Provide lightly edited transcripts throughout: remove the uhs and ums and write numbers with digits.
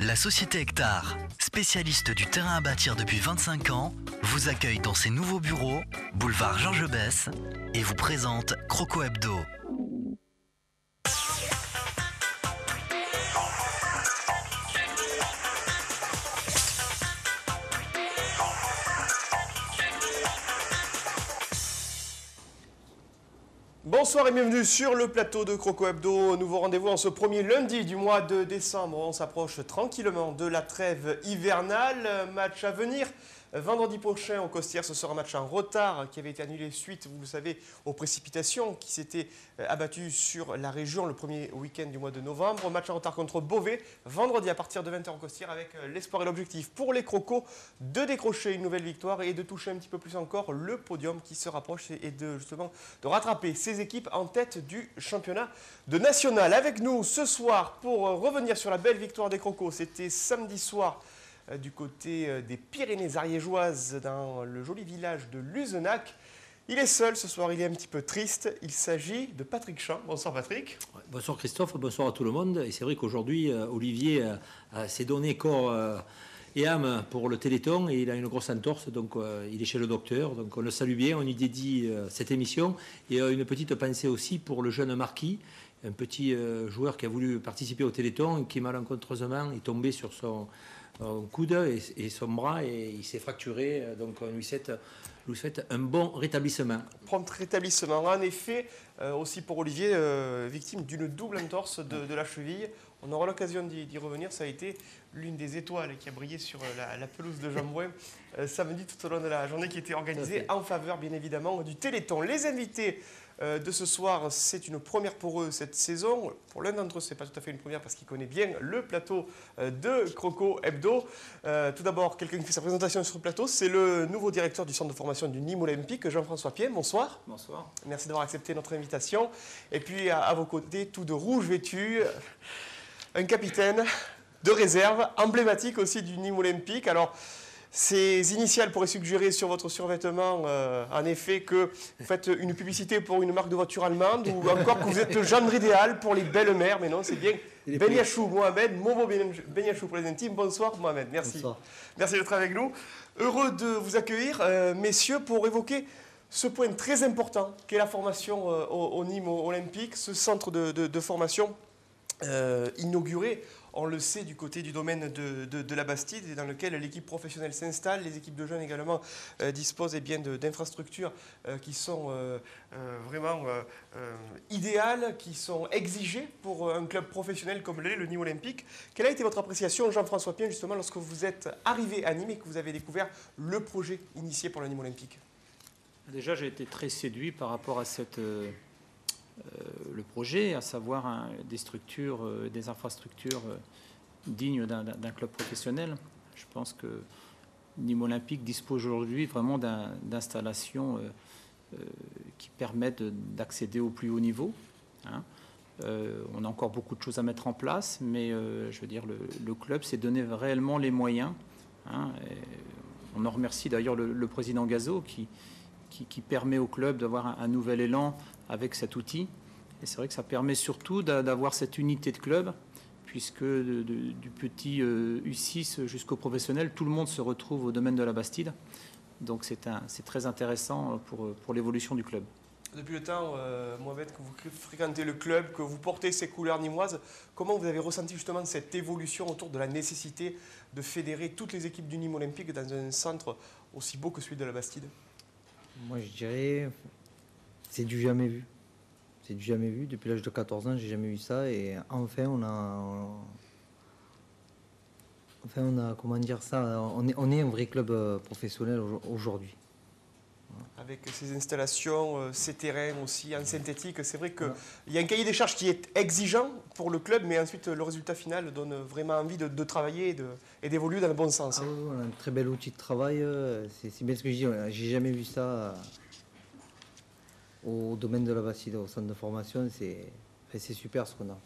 La société Hectare, spécialiste du terrain à bâtir depuis 25 ans, vous accueille dans ses nouveaux bureaux, boulevard Georges Besse, et vous présente Croco Hebdo. Bonsoir et bienvenue sur le plateau de Croco Hebdo. Nouveau rendez-vous en ce premier lundi du mois de décembre. On s'approche tranquillement de la trêve hivernale. Match à venir vendredi prochain au Costières. Ce sera un match en retard qui avait été annulé suite, vous le savez, aux précipitations qui s'étaient abattues sur la région le premier week-end du mois de novembre. Match en retard contre Beauvais vendredi à partir de 20h au Costières avec l'espoir et l'objectif pour les Crocos de décrocher une nouvelle victoire et de toucher un petit peu plus encore le podium qui se rapproche et de justement de rattraper ces équipes en tête du championnat de national. Avec nous ce soir pour revenir sur la belle victoire des Crocos, c'était samedi soir du côté des Pyrénées ariégeoises dans le joli village de Luzenac. Il est seul ce soir, il est un petit peu triste. Il s'agit de Patrick Champ. Bonsoir Patrick. Bonsoir Christophe, bonsoir à tout le monde. Et c'est vrai qu'aujourd'hui, Olivier s'est donné corps et âme pour le Téléthon et il a une grosse entorse, donc il est chez le docteur. Donc on le salue bien, on lui dédie cette émission. Et une petite pensée aussi pour le jeune Marquis, un petit joueur qui a voulu participer au Téléthon et qui malencontreusement est tombé sur son coude et son bras et il s'est fracturé. Donc on lui souhaite un bon rétablissement. Prompt rétablissement. En effet, aussi pour Olivier, victime d'une double entorse de la cheville. On aura l'occasion d'y revenir. Ça a été l'une des étoiles qui a brillé sur la pelouse de Jean-Bouin samedi tout au long de la journée qui était organisée en faveur, bien évidemment, du Téléthon. Les invités de ce soir, c'est une première pour eux cette saison. Pour l'un d'entre eux, ce n'est pas tout à fait une première parce qu'il connaît bien le plateau de Croco Hebdo. Tout d'abord, quelqu'un qui fait sa présentation sur le plateau, c'est le nouveau directeur du centre de formation du Nîmes Olympique, Jean-François Pien. Bonsoir. Bonsoir. Merci d'avoir accepté notre invitation. Et puis, à vos côtés, tout de rouge vêtu, un capitaine de réserve, emblématique aussi du Nîmes Olympique. Alors, ces initiales pourraient suggérer sur votre survêtement, en effet, que vous faites une publicité pour une marque de voiture allemande ou encore que vous êtes le gendre idéal pour les belles mères. Mais non, c'est bien Benyachou Mohamed, Momo Benyachou pour les intimes. Bonsoir Mohamed, merci. Bonsoir. Merci d'être avec nous. Heureux de vous accueillir, messieurs, pour évoquer ce point très important qu'est la formation au Nîmes Olympique, ce centre de formation inauguré, on le sait, du côté du domaine de la Bastide, et dans lequel l'équipe professionnelle s'installe, les équipes de jeunes également disposent d'infrastructures qui sont vraiment idéales, qui sont exigées pour un club professionnel comme l'est le Nîmes Olympique. Quelle a été votre appréciation, Jean-François Pien, justement, lorsque vous êtes arrivé à Nîmes et que vous avez découvert le projet initié pour le Nîmes Olympique? Déjà, j'ai été très séduit par rapport à le projet, à savoir des structures, des infrastructures dignes d'un club professionnel. Je pense que Nîmes Olympique dispose aujourd'hui vraiment d'installations qui permettent d'accéder au plus haut niveau. Hein. On a encore beaucoup de choses à mettre en place, mais je veux dire, le club s'est donné réellement les moyens. Hein, on en remercie d'ailleurs le président Gazot qui permet au club d'avoir un nouvel élan avec cet outil. Et c'est vrai que ça permet surtout d'avoir cette unité de club, puisque du petit U6 jusqu'au professionnel, tout le monde se retrouve au domaine de la Bastide. Donc c'est très intéressant pour l'évolution du club. Depuis le temps, Mohamed, que vous fréquentez le club, que vous portez ces couleurs nîmoises, comment vous avez ressenti justement cette évolution autour de la nécessité de fédérer toutes les équipes du Nîmes Olympique dans un centre aussi beau que celui de la Bastide? Moi, je dirais, c'est du jamais vu. C'est du jamais vu. Depuis l'âge de 14 ans, j'ai jamais vu ça. Et enfin, on a, comment dire ça, on est un vrai club professionnel aujourd'hui. Avec ces installations, ces terrains aussi en synthétique, c'est vrai qu'il y a un cahier des charges qui est exigeant pour le club, mais ensuite le résultat final donne vraiment envie de travailler et d'évoluer dans le bon sens. Ah oui, on a un très bel outil de travail. C'est bien ce que je dis. J'ai jamais vu ça au domaine de la Bastide, au centre de formation. C'est super ce qu'on a.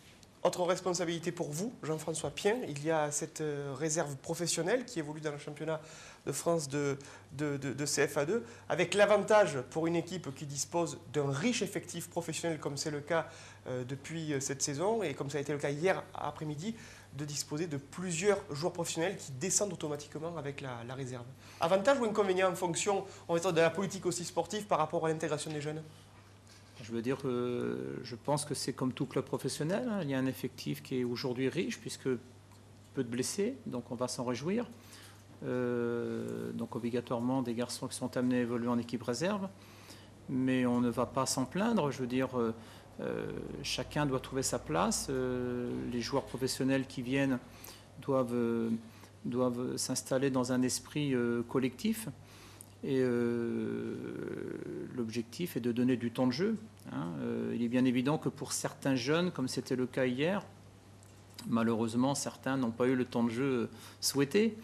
Autre responsabilité pour vous, Jean-François Pien, il y a cette réserve professionnelle qui évolue dans le championnat de France de CFA2, avec l'avantage pour une équipe qui dispose d'un riche effectif professionnel, comme c'est le cas depuis cette saison, et comme ça a été le cas hier après-midi, de disposer de plusieurs joueurs professionnels qui descendent automatiquement avec la réserve. Avantage ou inconvénient en fonction, on va dire, de la politique aussi sportive par rapport à l'intégration des jeunes? Je veux dire, je pense que c'est comme tout club professionnel. Il y a un effectif qui est aujourd'hui riche, puisque peu de blessés, donc on va s'en réjouir. Donc obligatoirement des garçons qui sont amenés à évoluer en équipe réserve. Mais on ne va pas s'en plaindre. Je veux dire, chacun doit trouver sa place. Les joueurs professionnels qui viennent doivent s'installer dans un esprit collectif. Et l'objectif est de donner du temps de jeu. Il est bien évident que pour certains jeunes, comme c'était le cas hier, malheureusement, certains n'ont pas eu le temps de jeu souhaité.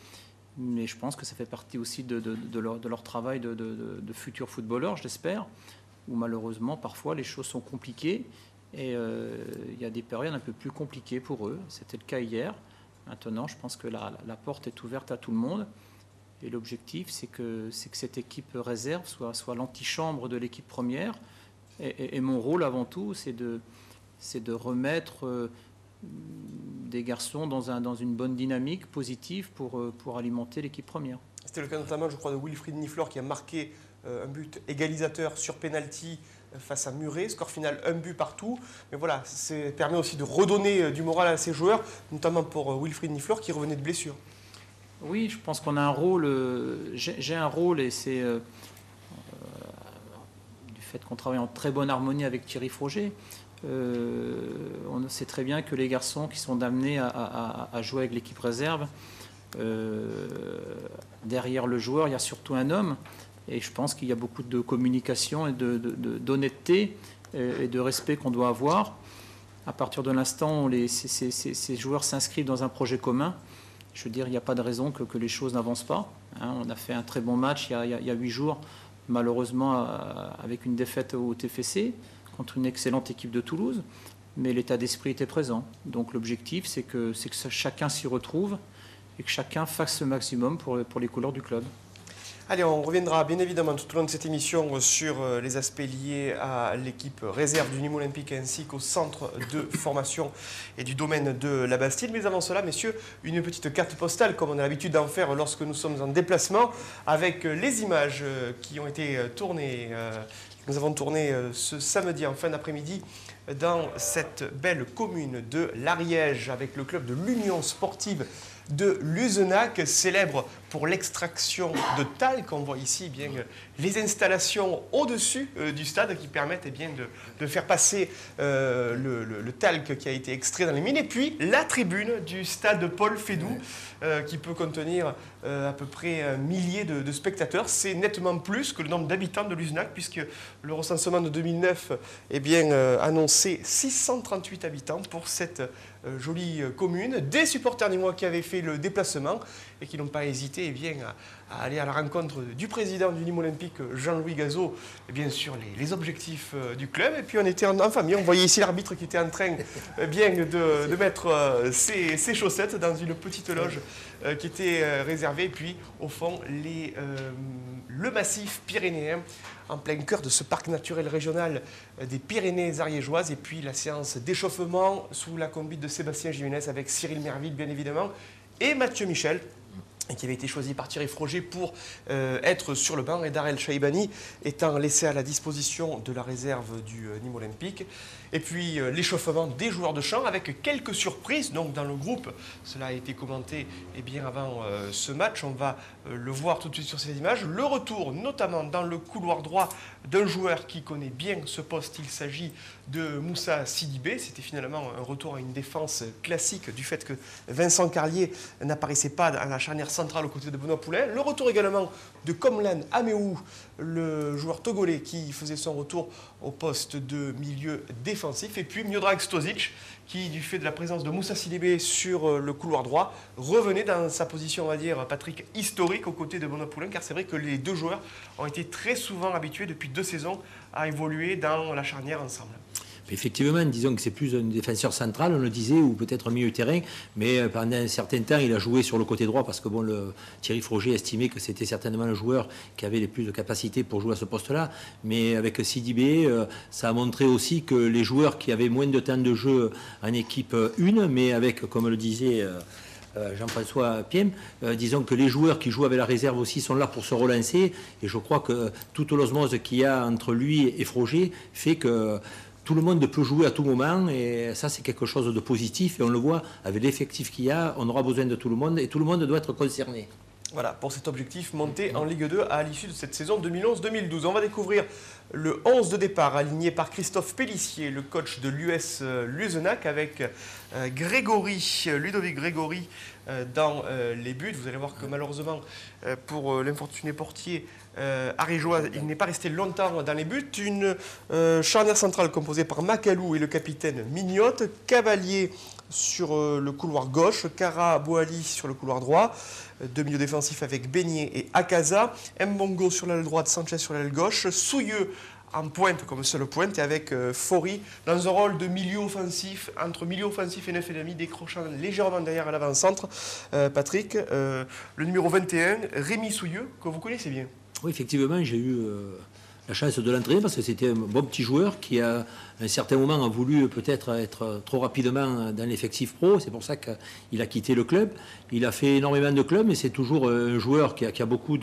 Mais je pense que ça fait partie aussi de leur travail de futurs footballeurs, je l'espère, où malheureusement, parfois, les choses sont compliquées. Et il y a des périodes un peu plus compliquées pour eux. C'était le cas hier. Maintenant, je pense que la porte est ouverte à tout le monde. Et l'objectif, c'est que cette équipe réserve soit l'antichambre de l'équipe première. Et mon rôle, avant tout, c'est de remettre des garçons dans une bonne dynamique positive pour alimenter l'équipe première. C'était le cas notamment, je crois, de Wilfried Niflor qui a marqué un but égalisateur sur penalty face à Muret. Score final, 1 but partout. Mais voilà, ça permet aussi de redonner du moral à ces joueurs, notamment pour Wilfried Niflor qui revenait de blessure. Oui, je pense qu'on a un rôle. J'ai un rôle, et c'est du fait qu'on travaille en très bonne harmonie avec Thierry Froger. On sait très bien que les garçons qui sont amenés à jouer avec l'équipe réserve, derrière le joueur, il y a surtout un homme. Et je pense qu'il y a beaucoup de communication et d'honnêteté et de respect qu'on doit avoir. À partir de l'instant où ces joueurs s'inscrivent dans un projet commun, je veux dire, il n'y a pas de raison que les choses n'avancent pas. On a fait un très bon match il y a 8 jours, malheureusement avec une défaite au TFC, contre une excellente équipe de Toulouse. Mais l'état d'esprit était présent. Donc l'objectif, c'est que chacun s'y retrouve et que chacun fasse le maximum pour les couleurs du club. Allez, on reviendra bien évidemment tout au long de cette émission sur les aspects liés à l'équipe réserve du Nîmes Olympique ainsi qu'au centre de formation et du domaine de la Bastille. Mais avant cela, messieurs, une petite carte postale comme on a l'habitude d'en faire lorsque nous sommes en déplacement avec les images qui ont été tournées, que nous avons tournées ce samedi en fin d'après-midi dans cette belle commune de l'Ariège avec le club de l'Union sportive de Luzenac, célèbre pour l'extraction de talc. On voit ici eh bien, les installations au-dessus du stade qui permettent eh bien, de faire passer le talc qui a été extrait dans les mines. Et puis la tribune du stade Paul Fédoux qui peut contenir à peu près un millier de spectateurs. C'est nettement plus que le nombre d'habitants de Luzenac puisque le recensement de 2009 eh bien, annonçait 638 habitants pour cette jolie commune. Des supporters nîmois qui avaient fait le déplacement et qui n'ont pas hésité eh bien, à aller à la rencontre du président du Nîmes Olympique, Jean-Louis Gazot, et bien sûr les objectifs du club. Et puis on était en famille, on voyait ici l'arbitre qui était en train bien de mettre ses chaussettes dans une petite loge qui était réservée. Et puis au fond, le massif pyrénéen en plein cœur de ce parc naturel régional des Pyrénées ariégeoises. Et puis la séance d'échauffement sous la conduite de Sébastien Jiménez avec Cyril Merville, bien évidemment, et Mathieu Michel, qui avait été choisi par Thierry Froger pour être sur le banc, et Darel Chaibani étant laissé à la disposition de la réserve du Nîmes Olympique. Et puis l'échauffement des joueurs de champ avec quelques surprises donc dans le groupe. Cela a été commenté eh bien, avant ce match. On va le voir tout de suite sur ces images. Le retour notamment dans le couloir droit d'un joueur qui connaît bien ce poste. Il s'agit de Moussa Sidibé. C'était finalement un retour à une défense classique du fait que Vincent Carlier n'apparaissait pas à la charnière centrale aux côtés de Benoît Poulain. Le retour également de Komlan Ameou, le joueur togolais qui faisait son retour au poste de milieu défensif. Et puis Miodrag Stozic qui, du fait de la présence de Moussa Sidibé sur le couloir droit, revenait dans sa position, on va dire, Patrick, historique aux côtés de Benoît Poulain, car c'est vrai que les deux joueurs ont été très souvent habitués depuis 2 saisons à évoluer dans la charnière ensemble. Effectivement, disons que c'est plus un défenseur central, on le disait, ou peut-être milieu de terrain, mais pendant un certain temps, il a joué sur le côté droit parce que Thierry Froger estimait que c'était certainement le joueur qui avait les plus de capacités pour jouer à ce poste-là. Mais avec Sidibé, ça a montré aussi que les joueurs qui avaient moins de temps de jeu en équipe 1, mais avec, comme le disait Jean-François Piem, disons que les joueurs qui jouent avec la réserve aussi sont là pour se relancer. Et je crois que toute l'osmose qu'il y a entre lui et Froger fait que tout le monde peut jouer à tout moment et ça c'est quelque chose de positif et on le voit avec l'effectif qu'il y a, on aura besoin de tout le monde et tout le monde doit être concerné. Voilà, pour cet objectif, monter en Ligue 2 à l'issue de cette saison 2011-2012. On va découvrir le 11 de départ aligné par Christophe Pellissier, le coach de l'US Luzenac, avec Ludovic Grégory dans les buts. Vous allez voir que malheureusement, pour l'infortuné portier ariégeois, il n'est pas resté longtemps dans les buts. Une charnière centrale composée par Macalou et le capitaine Mignotte, Cavalier sur le couloir gauche, Kara Bouali sur le couloir droit, deux milieux défensifs avec Beignet et Akaza, Mbongo sur l'aile droite, Sanchez sur l'aile gauche, Souilleux en pointe comme seule pointe et avec Fori dans un rôle de milieu offensif, entre milieu offensif et 9,5, décrochant légèrement derrière à l'avant-centre. Patrick, le numéro 21, Rémi Souilleux, que vous connaissez bien. Oui, effectivement, j'ai eu la chance de l'entraîner parce que c'était un bon petit joueur qui, à un certain moment, a voulu peut-être être trop rapidement dans l'effectif pro. C'est pour ça qu'il a quitté le club. Il a fait énormément de clubs, mais c'est toujours un joueur qui a beaucoup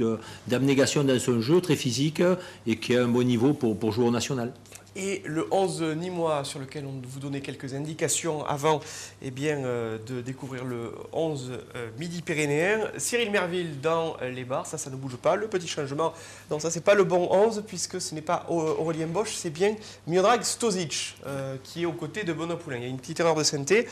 d'abnégation dans son jeu, très physique et qui a un bon niveau pour jouer au national. Et le 11 nîmois sur lequel on vous donnait quelques indications avant de découvrir le 11 midi-pyrénéen. Cyril Merville dans les barres, ça ne bouge pas. Le petit changement, non, ça c'est pas le bon 11 puisque ce n'est pas Aurélien Bosch, c'est bien Miodrag Stozic qui est aux côtés de Benoît Poulain. Il y a une petite erreur de synthé.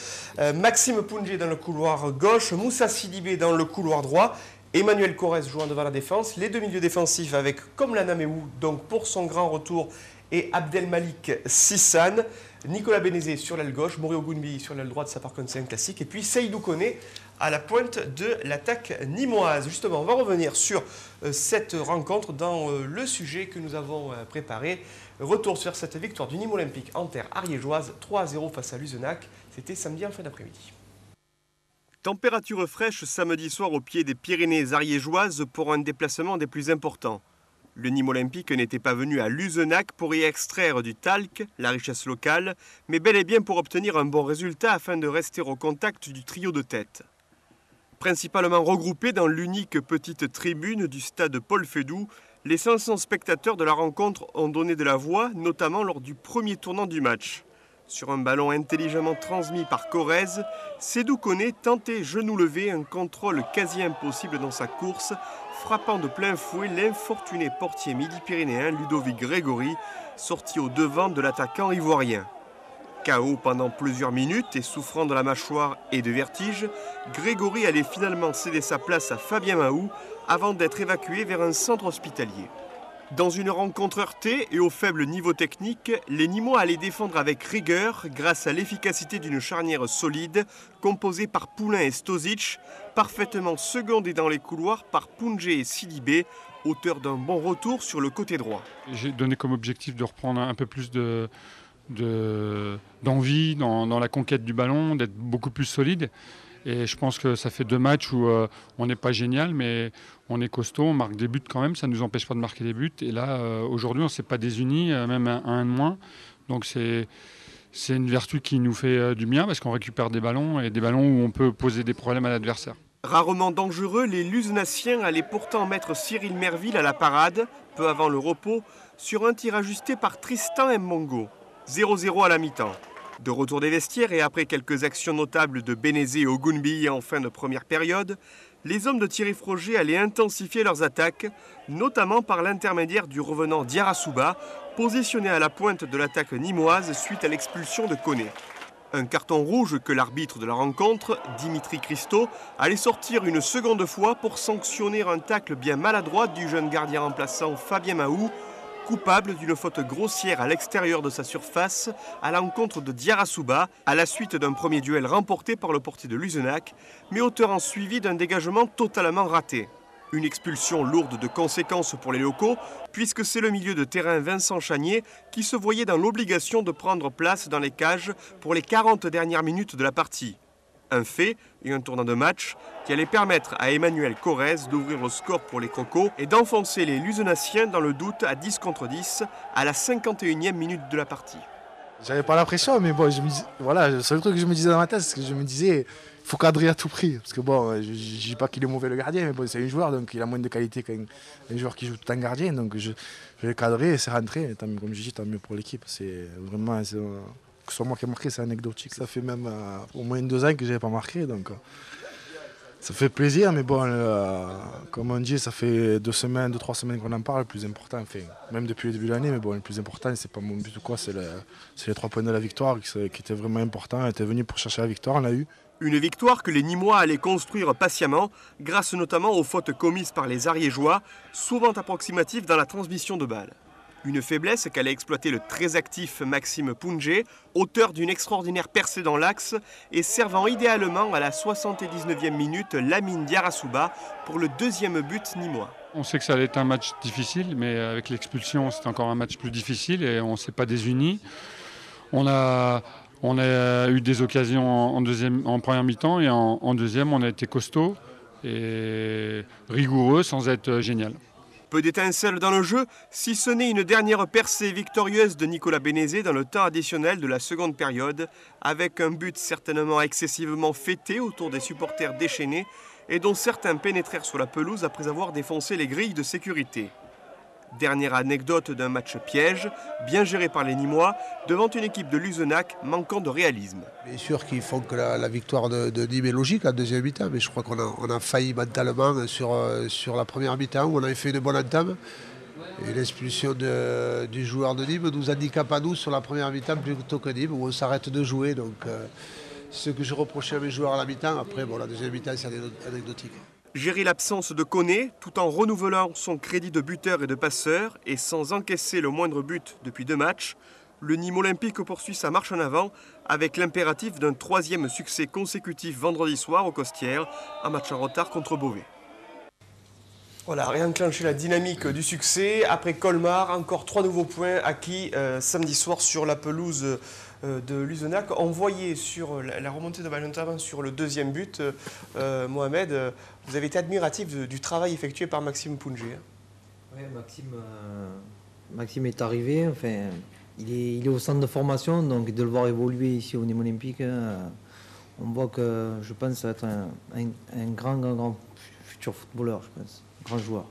Maxime Poungé dans le couloir gauche, Moussa Sidibé dans le couloir droit. Emmanuel Corrèze jouant devant la défense. Les deux milieux défensifs avec Komla Nameou, donc pour son grand retour, et Abdelmalik Sissane, Nicolas Bénézé sur l'aile gauche, Morio Gounbi sur l'aile droite, ça par contre c'est un classique, et puis Seydou Koné à la pointe de l'attaque nîmoise. Justement, on va revenir sur cette rencontre dans le sujet que nous avons préparé. Retour sur cette victoire du Nîmes Olympique en terre ariégeoise, 3-0 face à Luzenac. C'était samedi en fin d'après-midi. Température fraîche samedi soir au pied des Pyrénées ariégeoises pour un déplacement des plus importants. Le Nîmes Olympique n'était pas venu à Luzenac pour y extraire du talc, la richesse locale, mais bel et bien pour obtenir un bon résultat afin de rester au contact du trio de tête. Principalement regroupés dans l'unique petite tribune du stade Paul Fédou, les 500 spectateurs de la rencontre ont donné de la voix, notamment lors du premier tournant du match. Sur un ballon intelligemment transmis par Corrèze, Seydou Koné tentait genou levé un contrôle quasi impossible dans sa course, frappant de plein fouet l'infortuné portier midi-pyrénéen Ludovic Grégory, sorti au devant de l'attaquant ivoirien. KO pendant plusieurs minutes et souffrant de la mâchoire et de vertige, Grégory allait finalement céder sa place à Fabien Mahou avant d'être évacué vers un centre hospitalier. Dans une rencontre heurtée et au faible niveau technique, les Nîmois allaient défendre avec rigueur grâce à l'efficacité d'une charnière solide composée par Poulain et Stozic, parfaitement secondés dans les couloirs par Poungé et Sidibé, auteurs d'un bon retour sur le côté droit. J'ai donné comme objectif de reprendre un peu plus d'envie dans la conquête du ballon, d'être beaucoup plus solide. Et je pense que ça fait 2 matchs où on n'est pas génial, mais on est costaud, on marque des buts quand même, ça ne nous empêche pas de marquer des buts. Et là, aujourd'hui, on ne s'est pas désuni, même un de moins. Donc c'est une vertu qui nous fait du bien parce qu'on récupère des ballons et des ballons où on peut poser des problèmes à l'adversaire. Rarement dangereux, les Luzenaciens allaient pourtant mettre Cyril Merville à la parade, peu avant le repos, sur un tir ajusté par Tristan Mbongo. 0-0 à la mi-temps. De retour des vestiaires et après quelques actions notables de Bénézé et Ogunbi en fin de première période, les hommes de Thierry Froger allaient intensifier leurs attaques, notamment par l'intermédiaire du revenant Diarra-Souba, positionné à la pointe de l'attaque nîmoise suite à l'expulsion de Koné. Un carton rouge que l'arbitre de la rencontre, Dimitri Christo, allait sortir une seconde fois pour sanctionner un tacle bien maladroit du jeune gardien remplaçant Fabien Mahou, coupable d'une faute grossière à l'extérieur de sa surface à l'encontre de Diarra-Souba à la suite d'un premier duel remporté par le portier de Luzenac, mais auteur en suivi d'un dégagement totalement raté. Une expulsion lourde de conséquences pour les locaux, puisque c'est le milieu de terrain Vincent Chagnier qui se voyait dans l'obligation de prendre place dans les cages pour les 40 dernières minutes de la partie. Un fait et un tournant de match qui allait permettre à Emmanuel Corrèze d'ouvrir le score pour les Crocos et d'enfoncer les Luzenaciens dans le doute à 10 contre 10 à la 51e minute de la partie. J'avais pas la pression, mais bon, voilà, le seul truc que je me disais dans ma tête, c'est que je me disais, il faut cadrer à tout prix. Parce que bon, je ne dis pas qu'il est mauvais le gardien, mais bon, c'est un joueur, donc il a moins de qualité qu'un joueur qui joue tout en gardien. Donc je vais cadrer et c'est rentré. Et comme je dis, tant mieux pour l'équipe. C'est vraiment, que ce soit moi qui ai marqué, c'est anecdotique. Ça fait même au moins 2 ans que je n'avais pas marqué. Donc ça fait plaisir, mais bon, comme on dit, ça fait 2-3 semaines qu'on en parle. Le plus important, enfin, même depuis le début de l'année, mais bon, le plus important, c'est pas mon but ou quoi, c'est les 3 points de la victoire qui étaient vraiment importants. On était venu pour chercher la victoire, on l'a eu. Une victoire que les Nîmois allaient construire patiemment, grâce notamment aux fautes commises par les Ariégeois, souvent approximatives dans la transmission de balles. Une faiblesse qu'allait exploiter le très actif Maxime Poungé, auteur d'une extraordinaire percée dans l'axe et servant idéalement à la 79e minute Lamine Diarra pour le 2e but nîmois. On sait que ça allait être un match difficile, mais avec l'expulsion, c'est encore un match plus difficile et on ne s'est pas désuni. On a eu des occasions en première mi-temps et en deuxième, on a été costaud et rigoureux sans être génial. Peu d'étincelles dans le jeu, si ce n'est une dernière percée victorieuse de Nicolas Bénézé dans le temps additionnel de la seconde période, avec un but certainement excessivement fêté autour des supporters déchaînés et dont certains pénétrèrent sur la pelouse après avoir défoncé les grilles de sécurité. Dernière anecdote d'un match piège, bien géré par les Nîmois, devant une équipe de Luzenac manquant de réalisme. Bien sûr qu'ils font que la victoire de Nîmes est logique en deuxième mi-temps, mais je crois qu'on a failli mentalement sur la première mi-temps où on avait fait une bonne entame. Et l'expulsion du joueur de Nîmes nous handicape à nous sur la première mi-temps plutôt que Nîmes, où on s'arrête de jouer. Donc ce que je reprochais à mes joueurs à la mi-temps, après bon, la deuxième mi-temps c'est anecdotique. Gérer l'absence de Koné tout en renouvelant son crédit de buteur et de passeur et sans encaisser le moindre but depuis 2 matchs, le Nîmes Olympique poursuit sa marche en avant avec l'impératif d'un 3e succès consécutif vendredi soir au Costières, un match en retard contre Beauvais. Voilà, réenclencher la dynamique du succès. Après Colmar, encore 3 nouveaux points acquis samedi soir sur la pelouse de Luzenac. On voyait sur la remontée de balle, notamment sur le 2e but, Mohamed, vous avez été admiratif du travail effectué par Maxime Poungé. Oui, Maxime est arrivé, enfin, il est au centre de formation, donc de le voir évoluer ici au Nîmes Olympique, on voit que je pense que ça va être un grand futur footballeur, je pense, grand joueur.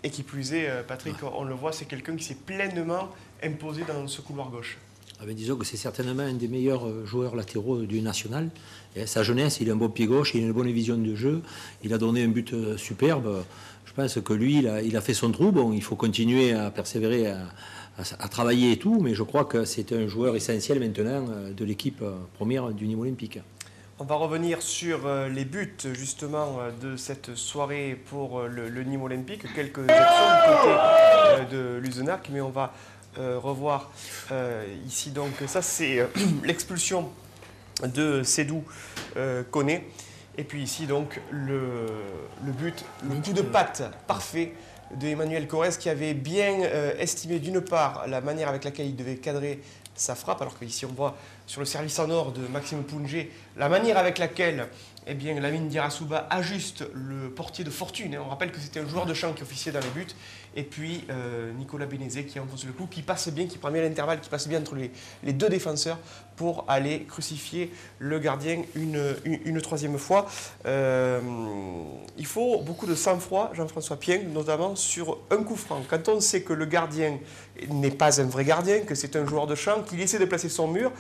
Et qui plus est, Patrick, on le voit, c'est quelqu'un qui s'est pleinement imposé dans ce couloir gauche. Ah ben disons que c'est certainement un des meilleurs joueurs latéraux du national. Et à sa jeunesse, il a un bon pied gauche, il a une bonne vision de jeu, il a donné un but superbe. Je pense que lui, il a fait son trou. Bon, il faut continuer à persévérer, à travailler et tout, mais je crois que c'est un joueur essentiel maintenant de l'équipe première du Nîmes Olympique. On va revenir sur les buts justement de cette soirée pour le Nîmes Olympique. Quelques actions du côté de Luzenac, mais on va revoir ici. Donc ça c'est l'expulsion de Sédou Koné. Et puis ici donc le but, le coup de patte parfait de Emmanuel Corrèze qui avait bien estimé d'une part la manière avec laquelle il devait cadrer sa frappe, alors qu'ici on voit sur le service en or de Maxime Poungé la manière avec laquelle Lamine Diarra ajuste le portier de fortune. On rappelle que c'était un joueur de champ qui officiait dans les buts. Et puis Nicolas Bénézé qui enfonce le clou, qui passe bien, qui prend bien l'intervalle, qui passe bien entre les 2 défenseurs pour aller crucifier le gardien une 3e fois. Il faut beaucoup de sang-froid, Jean-François Pien, notamment sur un coup franc. Quand on sait que le gardien n'est pas un vrai gardien, que c'est un joueur de champ, qu'il essaie de placer son mur,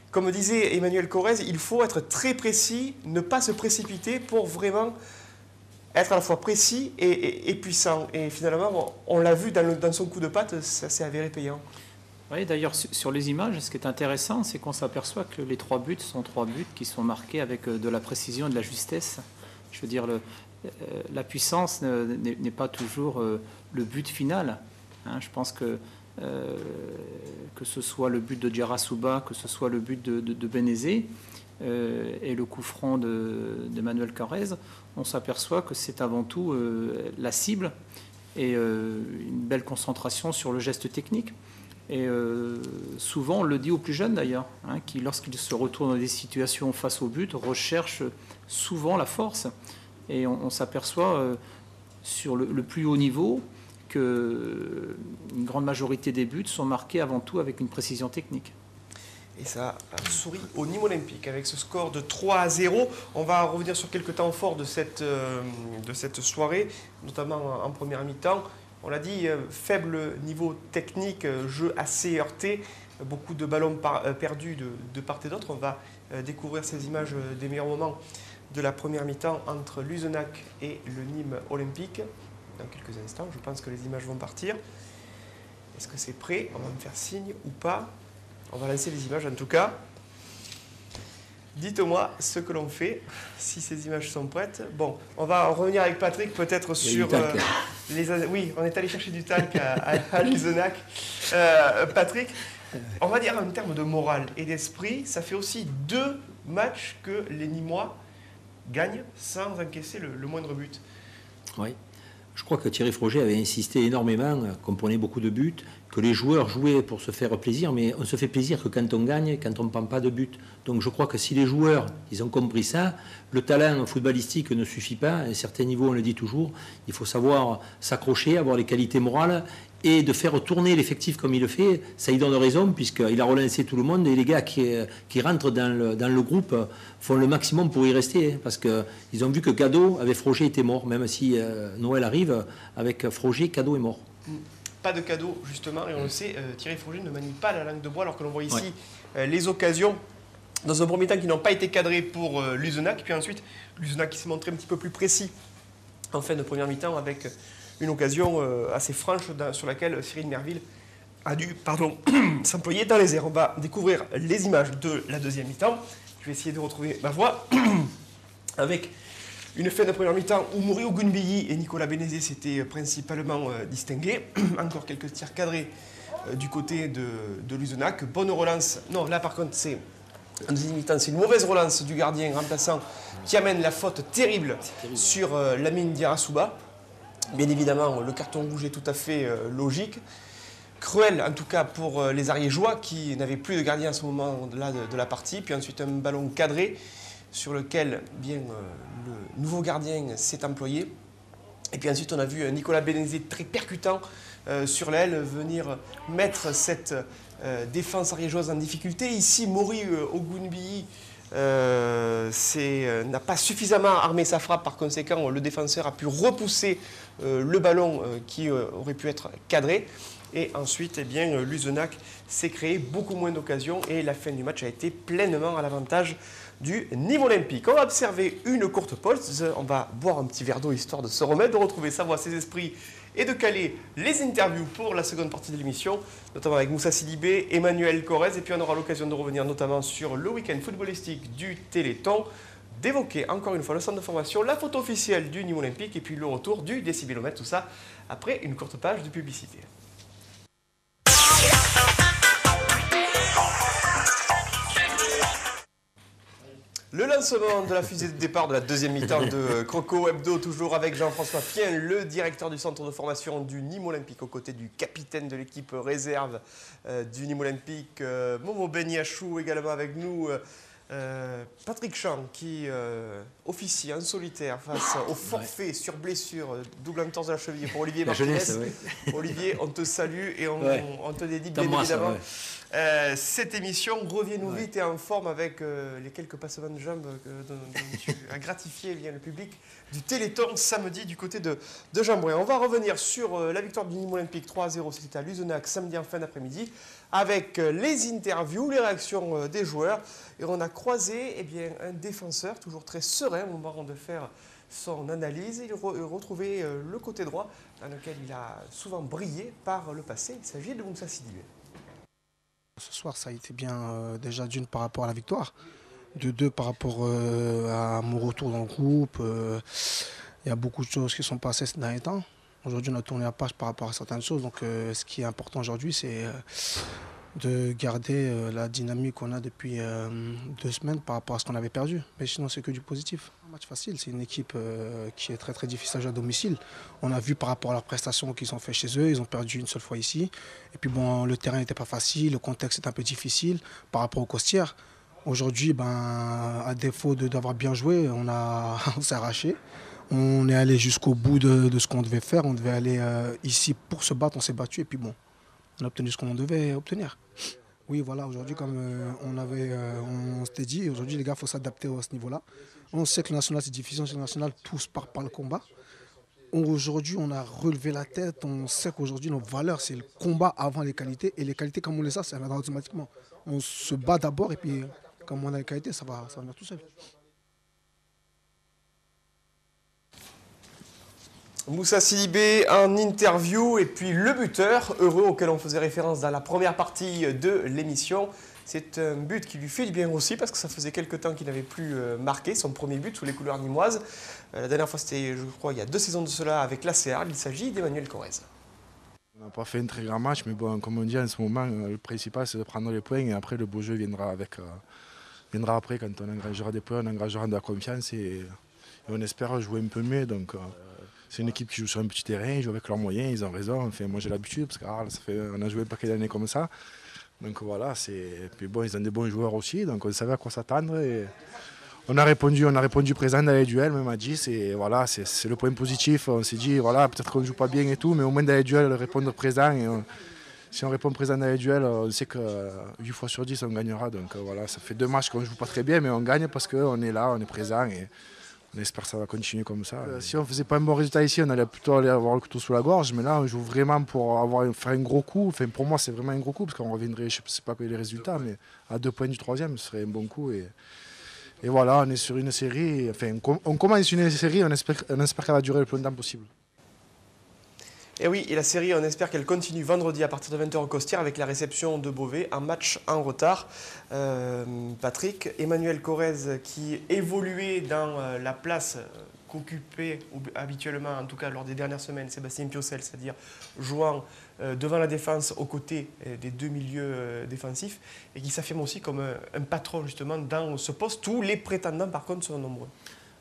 comme disait Emmanuel Corrèze, il faut être très précis, ne pas se précipiter pour vraiment être à la fois précis et puissant. Et finalement, on l'a vu dans son coup de patte, ça s'est avéré payant. Oui, d'ailleurs, sur les images, ce qui est intéressant, c'est qu'on s'aperçoit que les 3 buts sont 3 buts qui sont marqués avec de la précision et de la justesse. Je veux dire, la puissance n'est pas toujours le but final. Je pense que ce soit le but de Diarra, que ce soit le but de Bénézé, et le coup franc de Manuel Carrez, on s'aperçoit que c'est avant tout la cible et une belle concentration sur le geste technique. Et souvent, on le dit aux plus jeunes d'ailleurs, hein, qui lorsqu'ils se retrouvent dans des situations face au but, recherchent souvent la force. Et on s'aperçoit sur le plus haut niveau qu'une grande majorité des buts sont marqués avant tout avec une précision technique. Et ça sourit au Nîmes Olympique avec ce score de 3-0. On va revenir sur quelques temps forts de cette soirée, notamment en première mi-temps. On l'a dit, faible niveau technique, jeu assez heurté, beaucoup de ballons perdus de part et d'autre. On va découvrir ces images des meilleurs moments de la première mi-temps entre Luzenac et le Nîmes Olympique. Dans quelques instants, je pense que les images vont partir. Est-ce que c'est prêt? On va me faire signe ou pas? On va lancer les images en tout cas. Dites-moi ce que l'on fait, si ces images sont prêtes. Bon, on va revenir avec Patrick peut-être sur les... Oui, on est allé chercher du talc à Luzenac. Patrick, on va dire en termes de morale et d'esprit, ça fait aussi 2 matchs que les Nîmois gagnent sans encaisser le moindre but. Oui. Je crois que Thierry Froger avait insisté énormément, qu'on prenait beaucoup de buts, que les joueurs jouaient pour se faire plaisir, mais on se fait plaisir que quand on gagne, quand on ne prend pas de but. Donc je crois que si les joueurs, ils ont compris ça, le talent footballistique ne suffit pas. À un certain niveau, on le dit toujours, il faut savoir s'accrocher, avoir les qualités morales et de faire tourner l'effectif comme il le fait. Ça y donne raison puisqu'il a relancé tout le monde et les gars qui rentrent dans le groupe font le maximum pour y rester, parce qu'ils ont vu que Cadeau avec Froger était mort, même si Noël arrive, avec Froger, Cadeau est mort. Pas de Cadeau justement, et on le sait, Thierry Froger ne manie pas la langue de bois, alors que l'on voit ici les occasions dans un premier temps qui n'ont pas été cadrées pour Luzenac, puis ensuite Luzenac qui s'est montré un petit peu plus précis en fin de première mi-temps avec une occasion assez franche sur laquelle Cyril Merville a dû s'employer dans les airs. On va découvrir les images de la deuxième mi-temps. Je vais essayer de retrouver ma voix avec une fin de première mi-temps où Mouri Ogunbiyi et Nicolas Bénézé s'étaient principalement distingués. Encore quelques tirs cadrés du côté de Luzenac. Bonne relance. Non, là par contre, c'est en deuxième mi-temps, c'est une mauvaise relance du gardien remplaçant qui amène la faute terrible sur Lamine Diarra-Souba. Bien évidemment, le carton rouge est tout à fait logique. Cruel, en tout cas, pour les Ariégeois qui n'avaient plus de gardien à ce moment-là de la partie. Puis ensuite, un ballon cadré sur lequel le nouveau gardien s'est employé. Et puis ensuite, on a vu Nicolas Bénézé très percutant sur l'aile venir mettre cette défense ariégeoise en difficulté. Ici, Mouri Ogunbiyi n'a pas suffisamment armé sa frappe, par conséquent le défenseur a pu repousser le ballon qui aurait pu être cadré, et ensuite Luzenac s'est créé beaucoup moins d'occasions et la fin du match a été pleinement à l'avantage du Nîmes Olympique. On va observer une courte pause, on va boire un petit verre d'eau histoire de se remettre, de retrouver sa voix, ses esprits et de caler les interviews pour la seconde partie de l'émission, notamment avec Moussa Sidibé, Emmanuel Corrèze, et puis on aura l'occasion de revenir notamment sur le week-end footballistique du Téléthon, d'évoquer encore une fois le centre de formation, la photo officielle du Nîmes Olympique et puis le retour du décibélomètre, tout ça après une courte page de publicité. Le lancement de la fusée de départ de la deuxième mi-temps de Croco Hebdo, toujours avec Jean-François Pien, le directeur du centre de formation du Nîmes Olympique, aux côtés du capitaine de l'équipe réserve du Nîmes Olympique, Momo Beniachou, également avec nous, Patrick Champ, qui officie en solitaire face au forfait sur blessure, double entorse de la cheville pour Olivier Martinez. Olivier, on te salue et on te dédie bien évidemment. Cette émission, reviens-nous vite et en forme avec les quelques passements de jambes dont tu as gratifié le public du Téléthon samedi du côté de Jean-Brouin. On va revenir sur la victoire du Nîmes Olympique 3-0, c'était à Luzenac samedi en fin d'après-midi, avec les interviews, les réactions des joueurs. Et on a croisé un défenseur toujours très serein au moment de faire son analyse. Il retrouvait le côté droit dans lequel il a souvent brillé par le passé. Il s'agit de Moussa Sidibé. Ce soir, ça a été bien déjà d'une par rapport à la victoire, de deux par rapport à mon retour dans le groupe. Il y a beaucoup de choses qui sont passées ces derniers temps. Aujourd'hui, on a tourné la page par rapport à certaines choses. Donc, ce qui est important aujourd'hui, c'est de garder la dynamique qu'on a depuis 2 semaines par rapport à ce qu'on avait perdu. Mais sinon, c'est que du positif. Un match facile, c'est une équipe qui est très très difficile à jouer à domicile. On a vu par rapport à la prestation qu'ils ont fait chez eux, ils ont perdu une seule fois ici. Et puis bon, le terrain n'était pas facile, le contexte est un peu difficile par rapport aux Costières. Aujourd'hui, à défaut d'avoir bien joué, on s'est arraché. On est allé jusqu'au bout de ce qu'on devait faire. On devait aller ici pour se battre, on s'est battu et puis bon, on a obtenu ce qu'on devait obtenir. Oui, voilà, aujourd'hui, comme on s'était dit, aujourd'hui, les gars, il faut s'adapter à ce niveau-là. On sait que le national, c'est difficile, le national, tout se part par le combat. Aujourd'hui, on a relevé la tête, on sait qu'aujourd'hui, nos valeurs, c'est le combat avant les qualités. Et les qualités, comme on les a, ça vient automatiquement. On se bat d'abord et puis, comme on a les qualités, ça va venir tout seul. Moussa Sidibé en interview et puis le buteur heureux auquel on faisait référence dans la première partie de l'émission. C'est un but qui lui fait du bien aussi parce que ça faisait quelques temps qu'il n'avait plus marqué son premier but sous les couleurs nîmoises. La dernière fois c'était, je crois, il y a 2 saisons de cela avec l'ACR. Il s'agit d'Emmanuel Corrèze. On n'a pas fait un très grand match, mais bon, comme on dit en ce moment, le principal c'est de prendre les points et après le beau jeu viendra après quand on engagera des points, on engagera de la confiance et on espère jouer un peu mieux. Donc, c'est une équipe qui joue sur un petit terrain, ils jouent avec leurs moyens, ils ont raison. Enfin, moi j'ai l'habitude parce qu'on a joué un paquet d'années comme ça. Donc voilà, puis bon, ils ont des bons joueurs aussi, donc on savait à quoi s'attendre. Et on a répondu présent dans les duels, même à 10. Et voilà, c'est le point positif. On s'est dit, voilà, peut-être qu'on ne joue pas bien et tout, mais au moins dans les duels, répondre présent. Et si on répond présent dans les duels, on sait que 8 fois sur 10, on gagnera. Donc voilà, ça fait 2 matchs qu'on ne joue pas très bien, mais on gagne parce qu'on est là, on est présent. Et on espère que ça va continuer comme ça. Si on ne faisait pas un bon résultat ici, on allait plutôt avoir le couteau sous la gorge. Mais là, on joue vraiment pour faire un gros coup. Enfin, pour moi, c'est vraiment un gros coup parce qu'on reviendrait, je ne sais pas quels les résultats, mais à 2 points du 3e, ce serait un bon coup. Et voilà, on est sur une série. Enfin, on commence une série, on espère qu'elle va durer le plus longtemps possible. Et oui, et la série, on espère qu'elle continue vendredi à partir de 20h au Costières avec la réception de Beauvais, un match en retard. Patrick, Emmanuel Corrèze qui évoluait dans la place qu'occupait habituellement, en tout cas lors des dernières semaines, Sébastien Piocel, c'est-à-dire jouant devant la défense aux côtés des 2 milieux défensifs et qui s'affirme aussi comme un patron justement dans ce poste. Tous les prétendants par contre sont nombreux.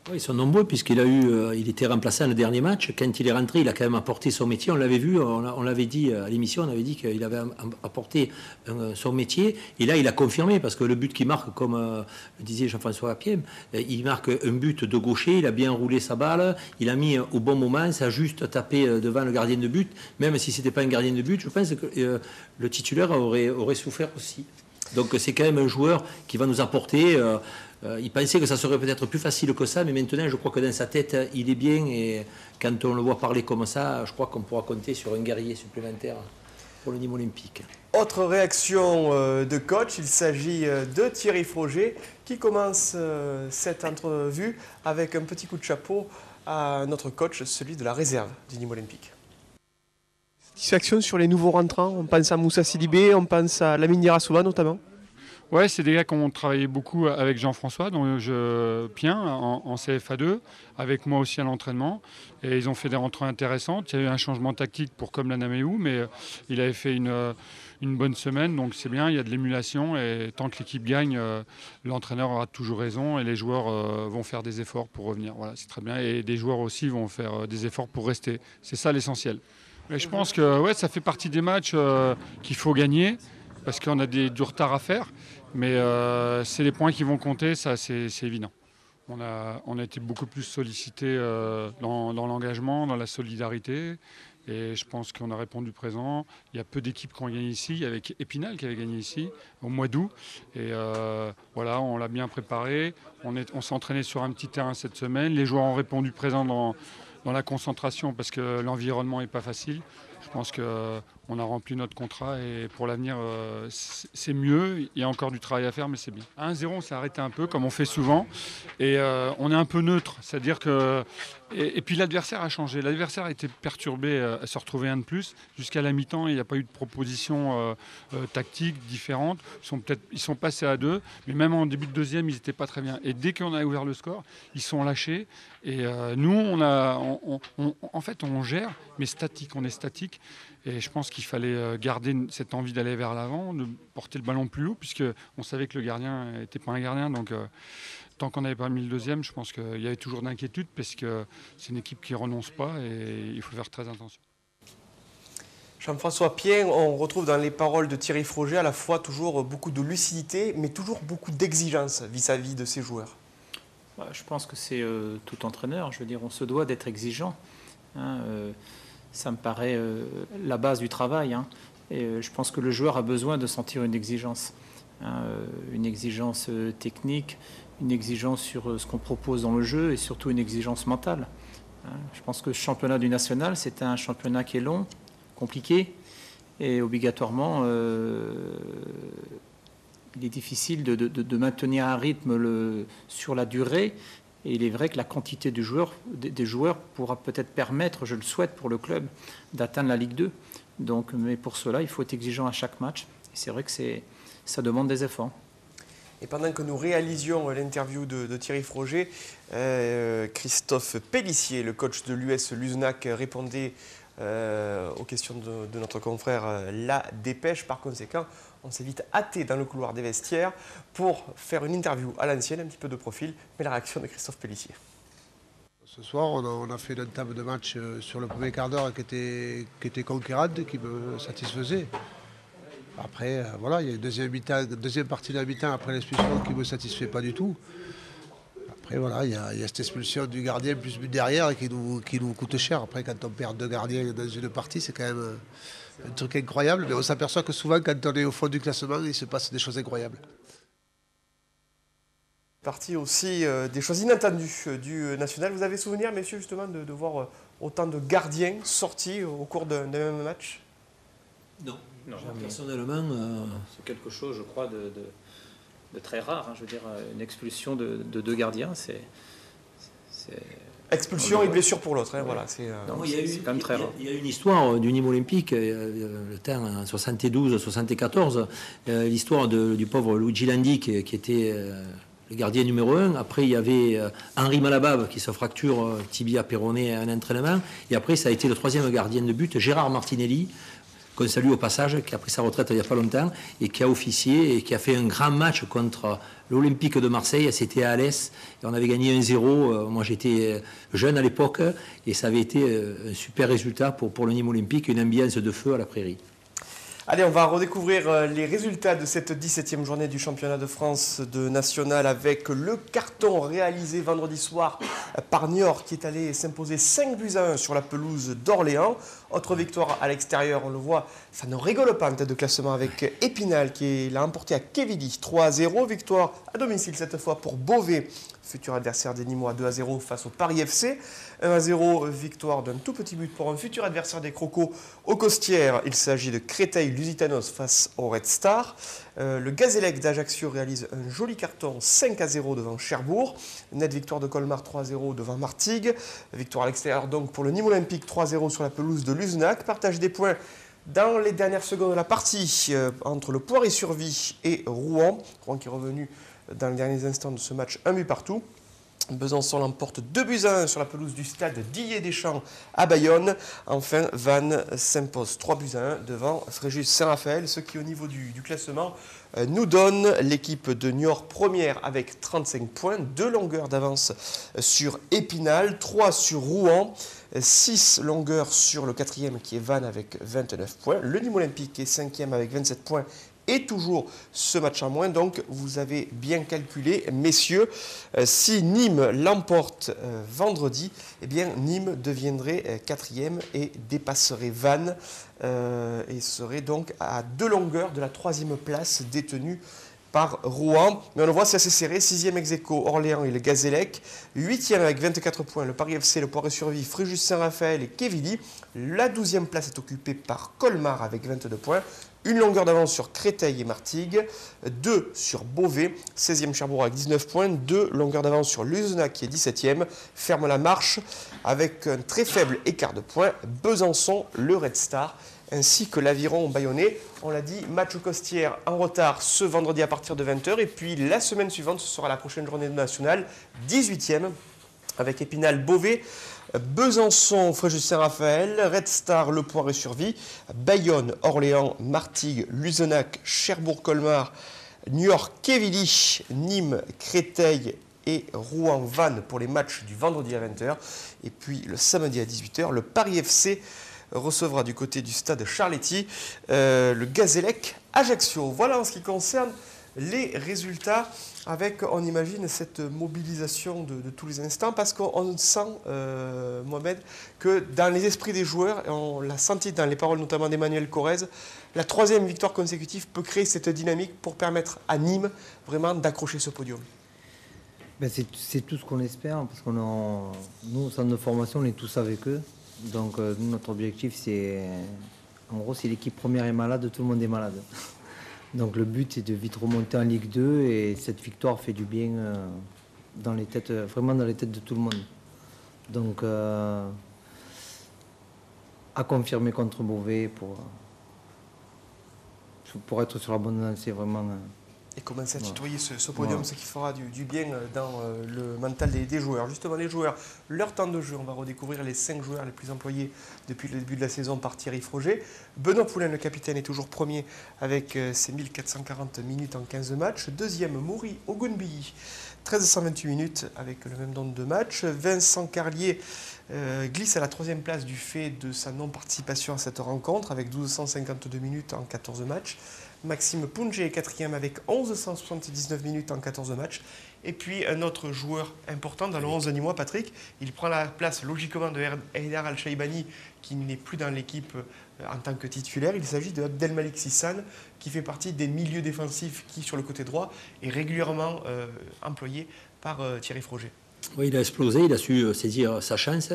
Oui, ils sont nombreux puisqu'il il était remplaçant le dernier match. Quand il est rentré, il a quand même apporté son métier. On l'avait vu, on l'avait dit à l'émission, on avait dit qu'il avait apporté son métier. Et là, il a confirmé parce que le but qu'il marque, comme le disait Jean-François Lapiem, il marque un but de gaucher. Il a bien roulé sa balle. Il a mis au bon moment. Ça a juste tapé devant le gardien de but. Même si ce n'était pas un gardien de but, je pense que le titulaire aurait souffert aussi. Donc c'est quand même un joueur qui va nous apporter. Il pensait que ça serait peut-être plus facile que ça, mais maintenant je crois que dans sa tête il est bien et quand on le voit parler comme ça, je crois qu'on pourra compter sur un guerrier supplémentaire pour le Nîmes Olympique. Autre réaction de coach, il s'agit de Thierry Froger qui commence cette entrevue avec un petit coup de chapeau à notre coach, celui de la réserve du Nîmes Olympique. Satisfaction sur les nouveaux rentrants, on pense à Moussa Sidibé, on pense à Lamine Dirassouba notamment. Ouais, c'est des gars qui ont travaillé beaucoup avec Jean-François, dont Pien, en CFA2, avec moi aussi à l'entraînement. Et ils ont fait des rentrées intéressantes. Il y a eu un changement tactique pour Comme Lanameou, mais il avait fait une bonne semaine, donc c'est bien, il y a de l'émulation. Et tant que l'équipe gagne, l'entraîneur aura toujours raison et les joueurs vont faire des efforts pour revenir. Voilà, c'est très bien. Et des joueurs aussi vont faire des efforts pour rester. C'est ça l'essentiel. Et je pense que ouais, ça fait partie des matchs qu'il faut gagner, parce qu'on a du retard à faire. Mais c'est les points qui vont compter, ça c'est évident. On a été beaucoup plus sollicité dans l'engagement, dans la solidarité. Et je pense qu'on a répondu présent. Il y a peu d'équipes qui ont gagné ici. Il y avait Épinal qui avait gagné ici au mois d'août. Et voilà, on l'a bien préparé. On s'est entraîné sur un petit terrain cette semaine. Les joueurs ont répondu présent dans la concentration parce que l'environnement n'est pas facile. Je pense qu'on a rempli notre contrat et pour l'avenir, c'est mieux. Il y a encore du travail à faire, mais c'est bien. À 1-0, on s'est arrêté un peu, comme on fait souvent. Et on est un peu neutre. C'est-à-dire que Et puis l'adversaire a changé. L'adversaire a été perturbé à se retrouver un de plus. Jusqu'à la mi-temps, il n'y a pas eu de propositions tactiques différentes. Ils sont passés à 2, mais même en début de deuxième, ils n'étaient pas très bien. Et dès qu'on a ouvert le score, ils sont lâchés. Et nous, en fait, on gère, mais statique. On est statique. Et je pense qu'il fallait garder cette envie d'aller vers l'avant, de porter le ballon plus haut, puisqu'on savait que le gardien n'était pas un gardien. Donc, tant qu'on n'avait pas mis le deuxième, je pense qu'il y avait toujours d'inquiétude parce que c'est une équipe qui ne renonce pas et il faut faire très attention. Jean-François Pien, on retrouve dans les paroles de Thierry Froger à la fois toujours beaucoup de lucidité, mais toujours beaucoup d'exigence vis-à-vis de ses joueurs. Je pense que c'est tout entraîneur. Je veux dire, on se doit d'être exigeant. Ça me paraît la base du travail. Et je pense que le joueur a besoin de sentir une exigence. Une exigence technique, une exigence sur ce qu'on propose dans le jeu et surtout une exigence mentale. Je pense que ce championnat du national, c'est un championnat qui est long, compliqué et obligatoirement, il est difficile de maintenir un rythme sur la durée. Et il est vrai que la quantité des joueurs pourra peut-être permettre, je le souhaite pour le club, d'atteindre la Ligue 2. Donc, mais pour cela, il faut être exigeant à chaque match. Et c'est vrai que ça demande des efforts. Et pendant que nous réalisions l'interview de Thierry Froger, Christophe Pellissier, le coach de l'US Luzenac, répondait aux questions de notre confrère La Dépêche. Par conséquent, on s'est vite hâté dans le couloir des vestiaires pour faire une interview à l'ancienne, un petit peu de profil, mais la réaction de Christophe Pellissier. Ce soir, on a fait une entame de match sur le premier quart d'heure qui était conquérante, qui me satisfaisait. Après, voilà, il y a une deuxième partie de la mi-temps après l'expulsion qui ne me satisfait pas du tout. Après, voilà, il y a cette expulsion du gardien plus but derrière qui nous coûte cher. Après, quand on perd 2 gardiens dans une partie, c'est quand même un truc incroyable. Mais on s'aperçoit que souvent, quand on est au fond du classement, il se passe des choses incroyables. Partie aussi des choses inattendues du national. Vous avez souvenir, messieurs, justement, de voir autant de gardiens sortis au cours d'un même match? Non. Personnellement, c'est quelque chose, je crois, de très rare. Je veux dire, une expulsion de 2 gardiens, c'est... Expulsion et blessure pour l'autre. Voilà, c'est quand même très rare. Il y a une histoire du Nîmes Olympique, le temps en 72-74, l'histoire du pauvre Luigi Landi qui était le gardien numéro 1. Après, il y avait Henri Malabab qui se fracture tibia péroné à un entraînement. Et après, ça a été le 3e gardien de but, Gérard Martinelli, qu'on salue au passage, qui a pris sa retraite il n'y a pas longtemps et qui a officié et qui a fait un grand match contre l'Olympique de Marseille. C'était à Alès et on avait gagné 1-0. Moi, j'étais jeune à l'époque et ça avait été un super résultat pour le Nîmes Olympique, une ambiance de feu à la prairie. Allez, on va redécouvrir les résultats de cette 17e journée du championnat de France de national avec le carton réalisé vendredi soir par Niort qui est allé s'imposer 5-1 sur la pelouse d'Orléans. Autre victoire à l'extérieur, on le voit, ça ne rigole pas en tête de classement avec Épinal qui l'a emporté à Quevilly 3-0. Victoire à domicile cette fois pour Beauvais, futur adversaire des Nîmois, 2-0 face au Paris FC. 1-0, victoire d'un tout petit but pour un futur adversaire des Crocos au Costières. Il s'agit de Créteil-Lusitanos face au Red Star. Le Gazélec d'Ajaccio réalise un joli carton 5-0 devant Cherbourg. Nette victoire de Colmar 3-0 devant Martigues. Victoire à l'extérieur donc pour le Nîmes Olympique 3-0 sur la pelouse de Luzenac. Partage des points dans les dernières secondes de la partie entre le Poiré-sur-Vie et Rouen. Rouen qui est revenu dans les derniers instants de ce match, 1 but partout. Besançon l'emporte 2-1 sur la pelouse du stade Didier-Deschamps à Bayonne. Enfin, Vannes s'impose 3-1 devant Fréjus Saint-Raphaël, ce qui au niveau du classement nous donne l'équipe de Niort première avec 35 points, 2 longueurs d'avance sur Épinal, 3 sur Rouen, 6 longueurs sur le 4e qui est Vannes avec 29 points. Le Nîmes Olympique est 5e avec 27 points. Et toujours ce match en moins, donc vous avez bien calculé, messieurs, si Nîmes l'emporte vendredi, eh bien Nîmes deviendrait 4e et dépasserait Vannes et serait donc à 2 longueurs de la 3e place détenue par Rouen. Mais on le voit, c'est assez serré. 6e ex-aequo, Orléans et le Gazélec. 8e avec 24 points, le Paris FC, le Poiré-sur-Vie, Fréjus Saint-Raphaël et Quevilly. La 12e place est occupée par Colmar avec 22 points. Une longueur d'avance sur Créteil et Martigues, 2 sur Beauvais, 16e Cherbourg avec 19 points, 2 longueurs d'avance sur Luzenac qui est 17e, ferme la marche avec un très faible écart de points, Besançon, le Red Star, ainsi que l'Aviron Bayonnais. On l'a dit, match aux Costières en retard ce vendredi à partir de 20 h, et puis la semaine suivante, ce sera la prochaine journée de nationale, 18e, avec Épinal, Beauvais, Besançon, Fréjus-Saint-Raphaël, Red Star, Le Poiré-sur-Vie, Bayonne, Orléans, Martigues, Luzenac, Cherbourg-Colmar, Niort, Quevilly, Nîmes, Créteil et Rouen-Vannes pour les matchs du vendredi à 20 h. Et puis le samedi à 18 h, le Paris FC recevra du côté du stade Charletti le Gazélec Ajaccio. Voilà en ce qui concerne les résultats, avec, on imagine, cette mobilisation de tous les instants, parce qu'on sent, Mohamed, que dans les esprits des joueurs, et on l'a senti dans les paroles notamment d'Emmanuel Corrèze, la 3e victoire consécutive peut créer cette dynamique pour permettre à Nîmes vraiment d'accrocher ce podium. Ben c'est tout ce qu'on espère, parce que nous, au centre de formation, on est tous avec eux. Donc notre objectif, c'est, en gros, si l'équipe première est malade, tout le monde est malade. Donc le but est de vite remonter en Ligue 2, et cette victoire fait du bien dans les têtes, vraiment dans les têtes de tout le monde. Donc à confirmer contre Beauvais pour être sur la bonne lancée, vraiment. Et commencer à tutoyer ce podium, ce qui fera du bien dans le mental des joueurs. Justement, les joueurs, leur temps de jeu, on va redécouvrir les 5 joueurs les plus employés depuis le début de la saison par Thierry Froger. Benoît Poulain, le capitaine, est toujours premier avec ses 1440 minutes en 15 matchs. Deuxième, Maury Ogunbiyi, 1328 minutes avec le même nombre de matchs. Vincent Carlier glisse à la 3e place du fait de sa non-participation à cette rencontre avec 1252 minutes en 14 matchs. Maxime Poungé est 4e avec 1179 minutes en 14 matchs. Et puis un autre joueur important dans le 11 nîmois, Patrick, il prend la place logiquement de Haidar Al-Shaibani, qui n'est plus dans l'équipe en tant que titulaire. Il s'agit de Abdelmalik Sissane, qui fait partie des milieux défensifs qui, sur le côté droit, est régulièrement employé par Thierry Froger. Oui, il a explosé, il a su saisir sa chance.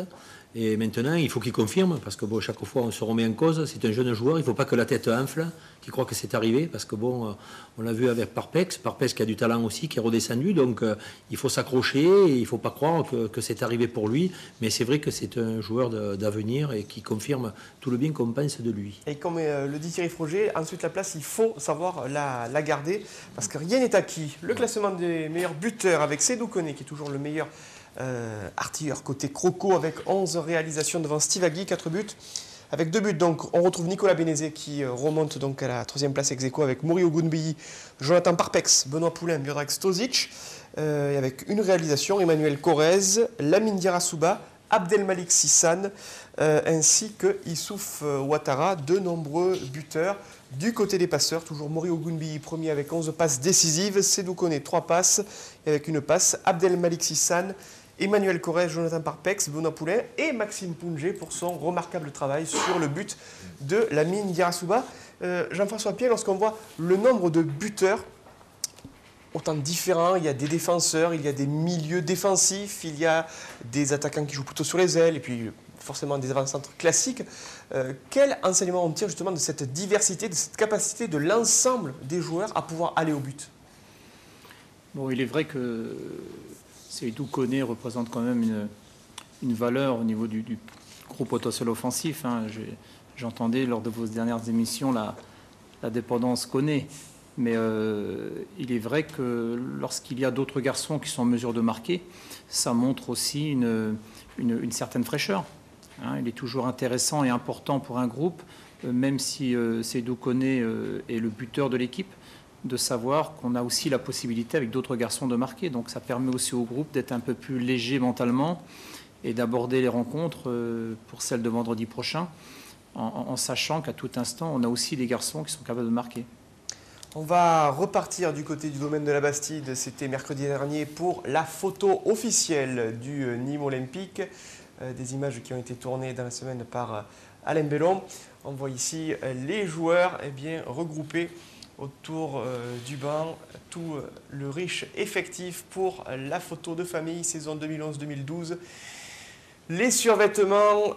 Et maintenant, il faut qu'il confirme, parce que bon, chaque fois, on se remet en cause. C'est un jeune joueur, il ne faut pas que la tête enfle, qu'il croit que c'est arrivé, parce que bon, on l'a vu avec Parpex qui a du talent aussi, qui est redescendu. Donc, il faut s'accrocher, et il ne faut pas croire que c'est arrivé pour lui. Mais c'est vrai que c'est un joueur d'avenir et qui confirme tout le bien qu'on pense de lui. Et comme le dit Thierry Froger, ensuite la place, il faut savoir la garder, parce que rien n'est acquis. Le classement des meilleurs buteurs avec Seydou Koné, qui est toujours le meilleur artilleur côté Croco, avec 11 réalisations devant Steve Agui, 4 buts. Avec 2 buts, donc, on retrouve Nicolas Bénézé qui remonte donc à la 3e place ex-aequo avec Maury Ogunbiyi, Jonathan Parpex, Benoît Poulain, Miodrag Stozic. Et avec une réalisation, Emmanuel Corrèze, Lamine Diarra-Souba, Abdelmalik Sissane, ainsi que Issouf Ouattara, de nombreux buteurs. Du côté des passeurs, toujours Maury Ogunbiyi, premier avec 11 passes décisives, Seydou Koné, 3 passes, et avec une passe, Abdelmalik Sissane, Emmanuel Corrèze, Jonathan Parpex, Benoît Poulain et Maxime Poungé pour son remarquable travail sur le but de Lamine Diarra-Souba. Jean-François Pied, lorsqu'on voit le nombre de buteurs, autant différents, il y a des défenseurs, il y a des milieux défensifs, il y a des attaquants qui jouent plutôt sur les ailes, et puis forcément des avant-centres classiques. Quel enseignement on tire justement de cette diversité, de cette capacité de l'ensemble des joueurs à pouvoir aller au but? Bon, il est vrai que Seydou Koné représente quand même une valeur au niveau du gros potentiel offensif. Hein. J'entendais lors de vos dernières émissions la dépendance Koné. Mais il est vrai que lorsqu'il y a d'autres garçons qui sont en mesure de marquer, ça montre aussi une certaine fraîcheur. Hein. Il est toujours intéressant et important pour un groupe, même si Seydou Koné est le buteur de l'équipe, de savoir qu'on a aussi la possibilité avec d'autres garçons de marquer. Donc ça permet aussi au groupe d'être un peu plus léger mentalement et d'aborder les rencontres pour celles de vendredi prochain, en sachant qu'à tout instant, on a aussi des garçons qui sont capables de marquer. On va repartir du côté du domaine de la Bastide. C'était mercredi dernier pour la photo officielle du Nîmes Olympique. Des images qui ont été tournées dans la semaine par Alain Bellon. On voit ici les joueurs regroupés autour du banc, tout le riche effectif pour la photo de famille saison 2011-2012. Les survêtements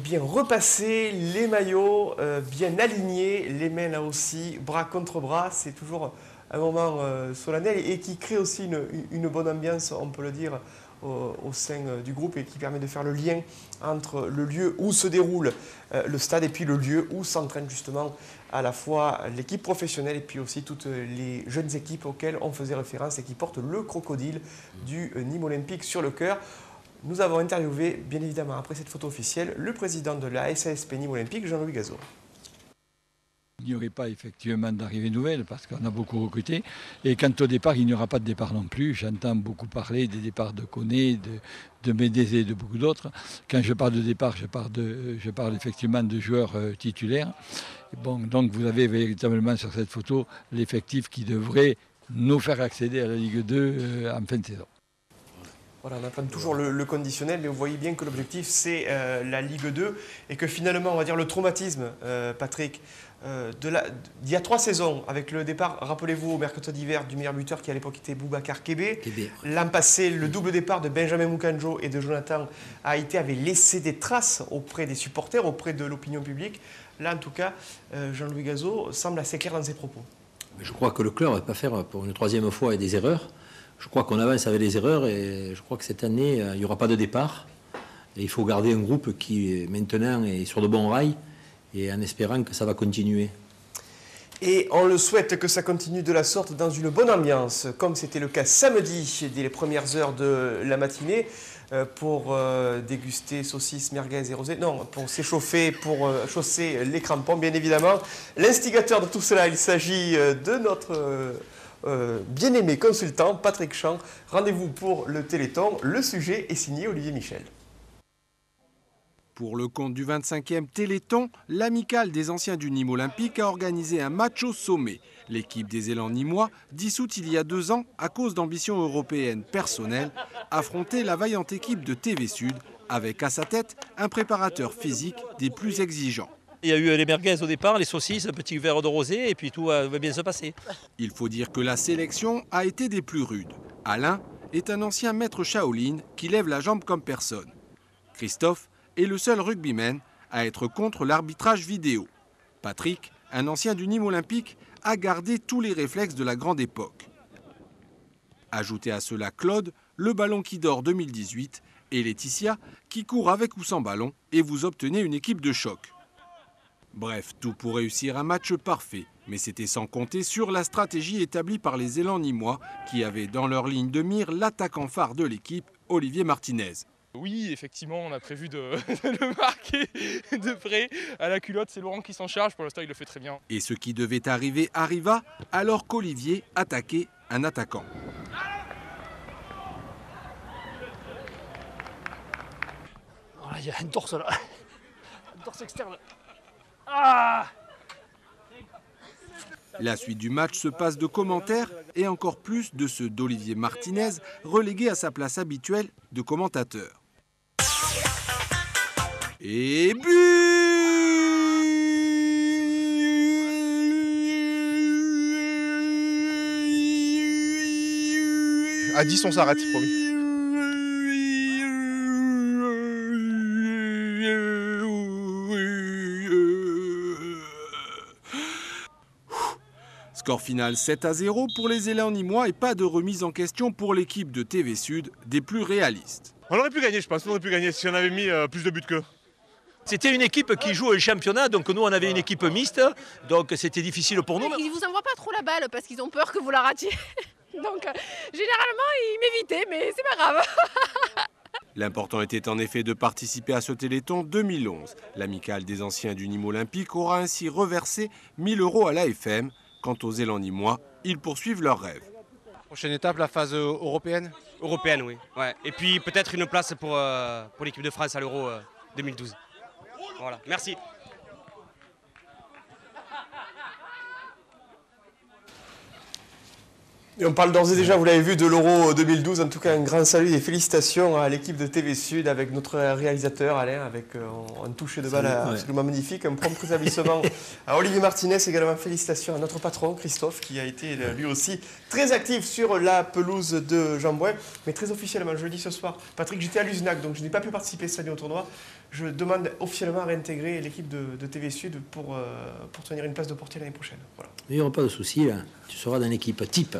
bien repassés, les maillots bien alignés, les mains là aussi, bras contre bras, c'est toujours un moment solennel et qui crée aussi une bonne ambiance, on peut le dire, au sein du groupe et qui permet de faire le lien entre le lieu où se déroule le stade et puis le lieu où s'entraîne justement à la fois l'équipe professionnelle et puis aussi toutes les jeunes équipes auxquelles on faisait référence et qui portent le crocodile du Nîmes Olympique sur le cœur. Nous avons interviewé, bien évidemment, après cette photo officielle, le président de la SASP Nîmes Olympique, Jean-Louis Gazot. Il n'y aurait pas effectivement d'arrivée nouvelle parce qu'on a beaucoup recruté. Et quant au départ, il n'y aura pas de départ non plus. J'entends beaucoup parler des départs de Koné, de Médézé et de beaucoup d'autres. Quand je parle de départ, je parle effectivement de joueurs titulaires. Bon, donc vous avez véritablement sur cette photo l'effectif qui devrait nous faire accéder à la Ligue 2 en fin de saison. Voilà, on attend toujours le conditionnel, mais vous voyez bien que l'objectif c'est la Ligue 2 et que finalement, on va dire le traumatisme, Patrick, d'il y a 3 saisons, avec le départ, rappelez-vous, au mercato d'hiver du meilleur buteur qui à l'époque était Boubacar Kébé. L'an passé, le double départ de Benjamin Moukanjo et de Jonathan Haïté avait laissé des traces auprès des supporters, auprès de l'opinion publique. Là, en tout cas, Jean-Louis Gazot semble assez clair dans ses propos. Je crois que le club ne va pas faire pour une 3e fois des erreurs. Je crois qu'on avance avec les erreurs et je crois que cette année, il n'y aura pas de départ. Et il faut garder un groupe qui, maintenant, est sur de bons rails et en espérant que ça va continuer. Et on le souhaite que ça continue de la sorte dans une bonne ambiance, comme c'était le cas samedi, dès les premières heures de la matinée, pour déguster saucisses, merguez et rosé. Non, pour s'échauffer, pour chausser les crampons, bien évidemment. L'instigateur de tout cela, il s'agit de notre bien-aimé consultant, Patrick Champ. Rendez-vous pour le Téléthon. Le sujet est signé Olivier Michel. Pour le compte du 25e Téléthon, l'amicale des anciens du Nîmes Olympique a organisé un match au sommet. L'équipe des élans nîmois, dissoute il y a 2 ans à cause d'ambitions européennes personnelles, affrontait la vaillante équipe de TV Sud avec à sa tête un préparateur physique des plus exigeants. Il y a eu les merguez au départ, les saucisses, un petit verre de rosé et puis tout va bien se passer. Il faut dire que la sélection a été des plus rudes. Alain est un ancien maître Shaolin qui lève la jambe comme personne. Christophe est le seul rugbyman à être contre l'arbitrage vidéo. Patrick, un ancien du Nîmes Olympique, a gardé tous les réflexes de la grande époque. Ajoutez à cela Claude, le ballon qui dort 2018, et Laetitia, qui court avec ou sans ballon, et vous obtenez une équipe de choc. Bref, tout pour réussir un match parfait, mais c'était sans compter sur la stratégie établie par les élans nîmois, qui avaient dans leur ligne de mire l'attaquant phare de l'équipe, Olivier Martinez. Oui, effectivement, on a prévu de le marquer de près. À la culotte, c'est Laurent qui s'en charge. Pour l'instant, il le fait très bien. Et ce qui devait arriver arriva, alors qu'Olivier attaquait un attaquant. Il y a une torse là. Une torse externe. Ah! La suite du match se passe de commentaires et encore plus de ceux d'Olivier Martinez, relégué à sa place habituelle de commentateur. Et but à 10, on s'arrête, promis. Score final 7-0 pour les élans nîmois et pas de remise en question pour l'équipe de TV Sud, des plus réalistes. On aurait pu gagner, je pense. On aurait pu gagner si on avait mis plus de buts qu'eux. C'était une équipe qui joue au championnat, donc nous on avait une équipe mixte, donc c'était difficile pour nous. Ils vous envoient pas trop la balle parce qu'ils ont peur que vous la ratiez. Donc généralement ils m'évitaient, mais c'est pas grave. L'important était en effet de participer à ce Téléthon 2011. L'amicale des anciens du Nîmes Olympique aura ainsi reversé 1 000 € à l'AFM. Quant aux élans nîmois, ils poursuivent leurs rêves. Prochaine étape, la phase européenne. Européenne, oui. Ouais. Et puis peut-être une place pour l'équipe de France à l'Euro 2012. Voilà, merci. Et on parle d'ores et déjà, vous l'avez vu, de l'Euro 2012. En tout cas, un grand salut et félicitations à l'équipe de TV Sud avec notre réalisateur Alain, avec un toucher de balle absolument magnifique, un prompt rétablissement à Olivier Martinez. Également félicitations à notre patron Christophe, qui a été lui aussi très actif sur la pelouse de Jean-Bouin. Mais très officiellement, je le dis ce soir, Patrick, j'étais à l'USNAC, donc je n'ai pas pu participer cette année au tournoi. Je demande officiellement à réintégrer l'équipe de TV Sud pour tenir une place de portier l'année prochaine. Voilà. Il n'y aura pas de souci, là. Tu seras dans l'équipe type.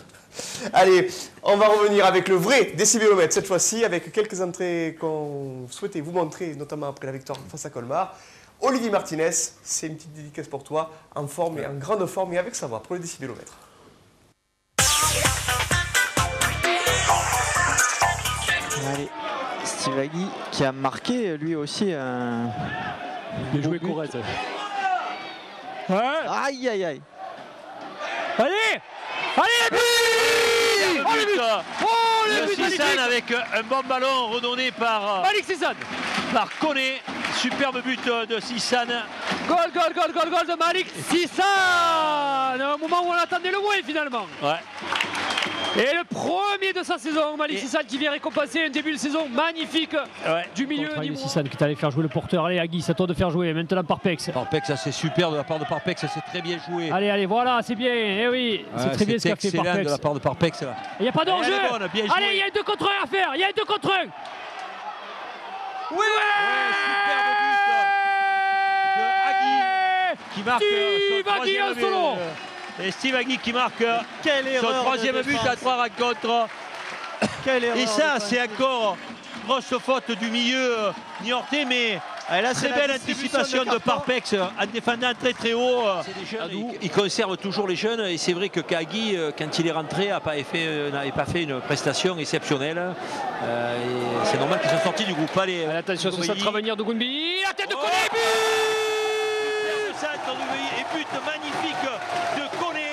Allez, on va revenir avec le vrai décibélomètre, cette fois-ci, avec quelques entrées qu'on souhaitait vous montrer, notamment après la victoire face à Colmar. Olivier Martinez, c'est une petite dédicace pour toi, en forme et en grande forme et avec savoir pour le décibélomètre. Allez, Steve Agui qui a marqué lui aussi un... Bien joué Corrèze. Ouais. Aïe aïe aïe. Allez, le but! Oh, le but! Oh, le but Sissane avec un bon ballon redonné par Malik Sissane. Par Koné. Superbe but de Sissane. Goal de Malik Sissane. À un moment où on attendait le moins finalement. Ouais. Et le premier de sa saison, Malik Sissane qui vient récompenser un début de saison magnifique du milieu. Sissane qui est allé faire jouer le porteur. Allez Agui, c'est à toi de faire jouer. Maintenant Parpex. Parpex, ça c'est super de la part de Parpex, ça c'est très bien joué. Allez, voilà, c'est bien. Eh oui, c'est très bien ce qu'a fait Parpex. De la part de Parpex. Il n'y a pas d'enjeu. Allez, il y a un 2 contre 1 à faire. Il y a un 2 contre 1. Oui, superbe but de Agui qui marque son troisième but. Et Steve Agui qui marque son troisième but à 3 rencontres. Et ça, c'est encore grosse faute du milieu new-yorkais, mais très belle anticipation de Parpex en défendant très haut. Il conserve toujours les jeunes et c'est vrai que Kagui, quand il est rentré, n'avait pas fait une prestation exceptionnelle. C'est normal qu'ils soient sortis du groupe. Allez, attention, ce centre à venir de Gounbi. La tête de Koné, but! Centre et but magnifique de Koné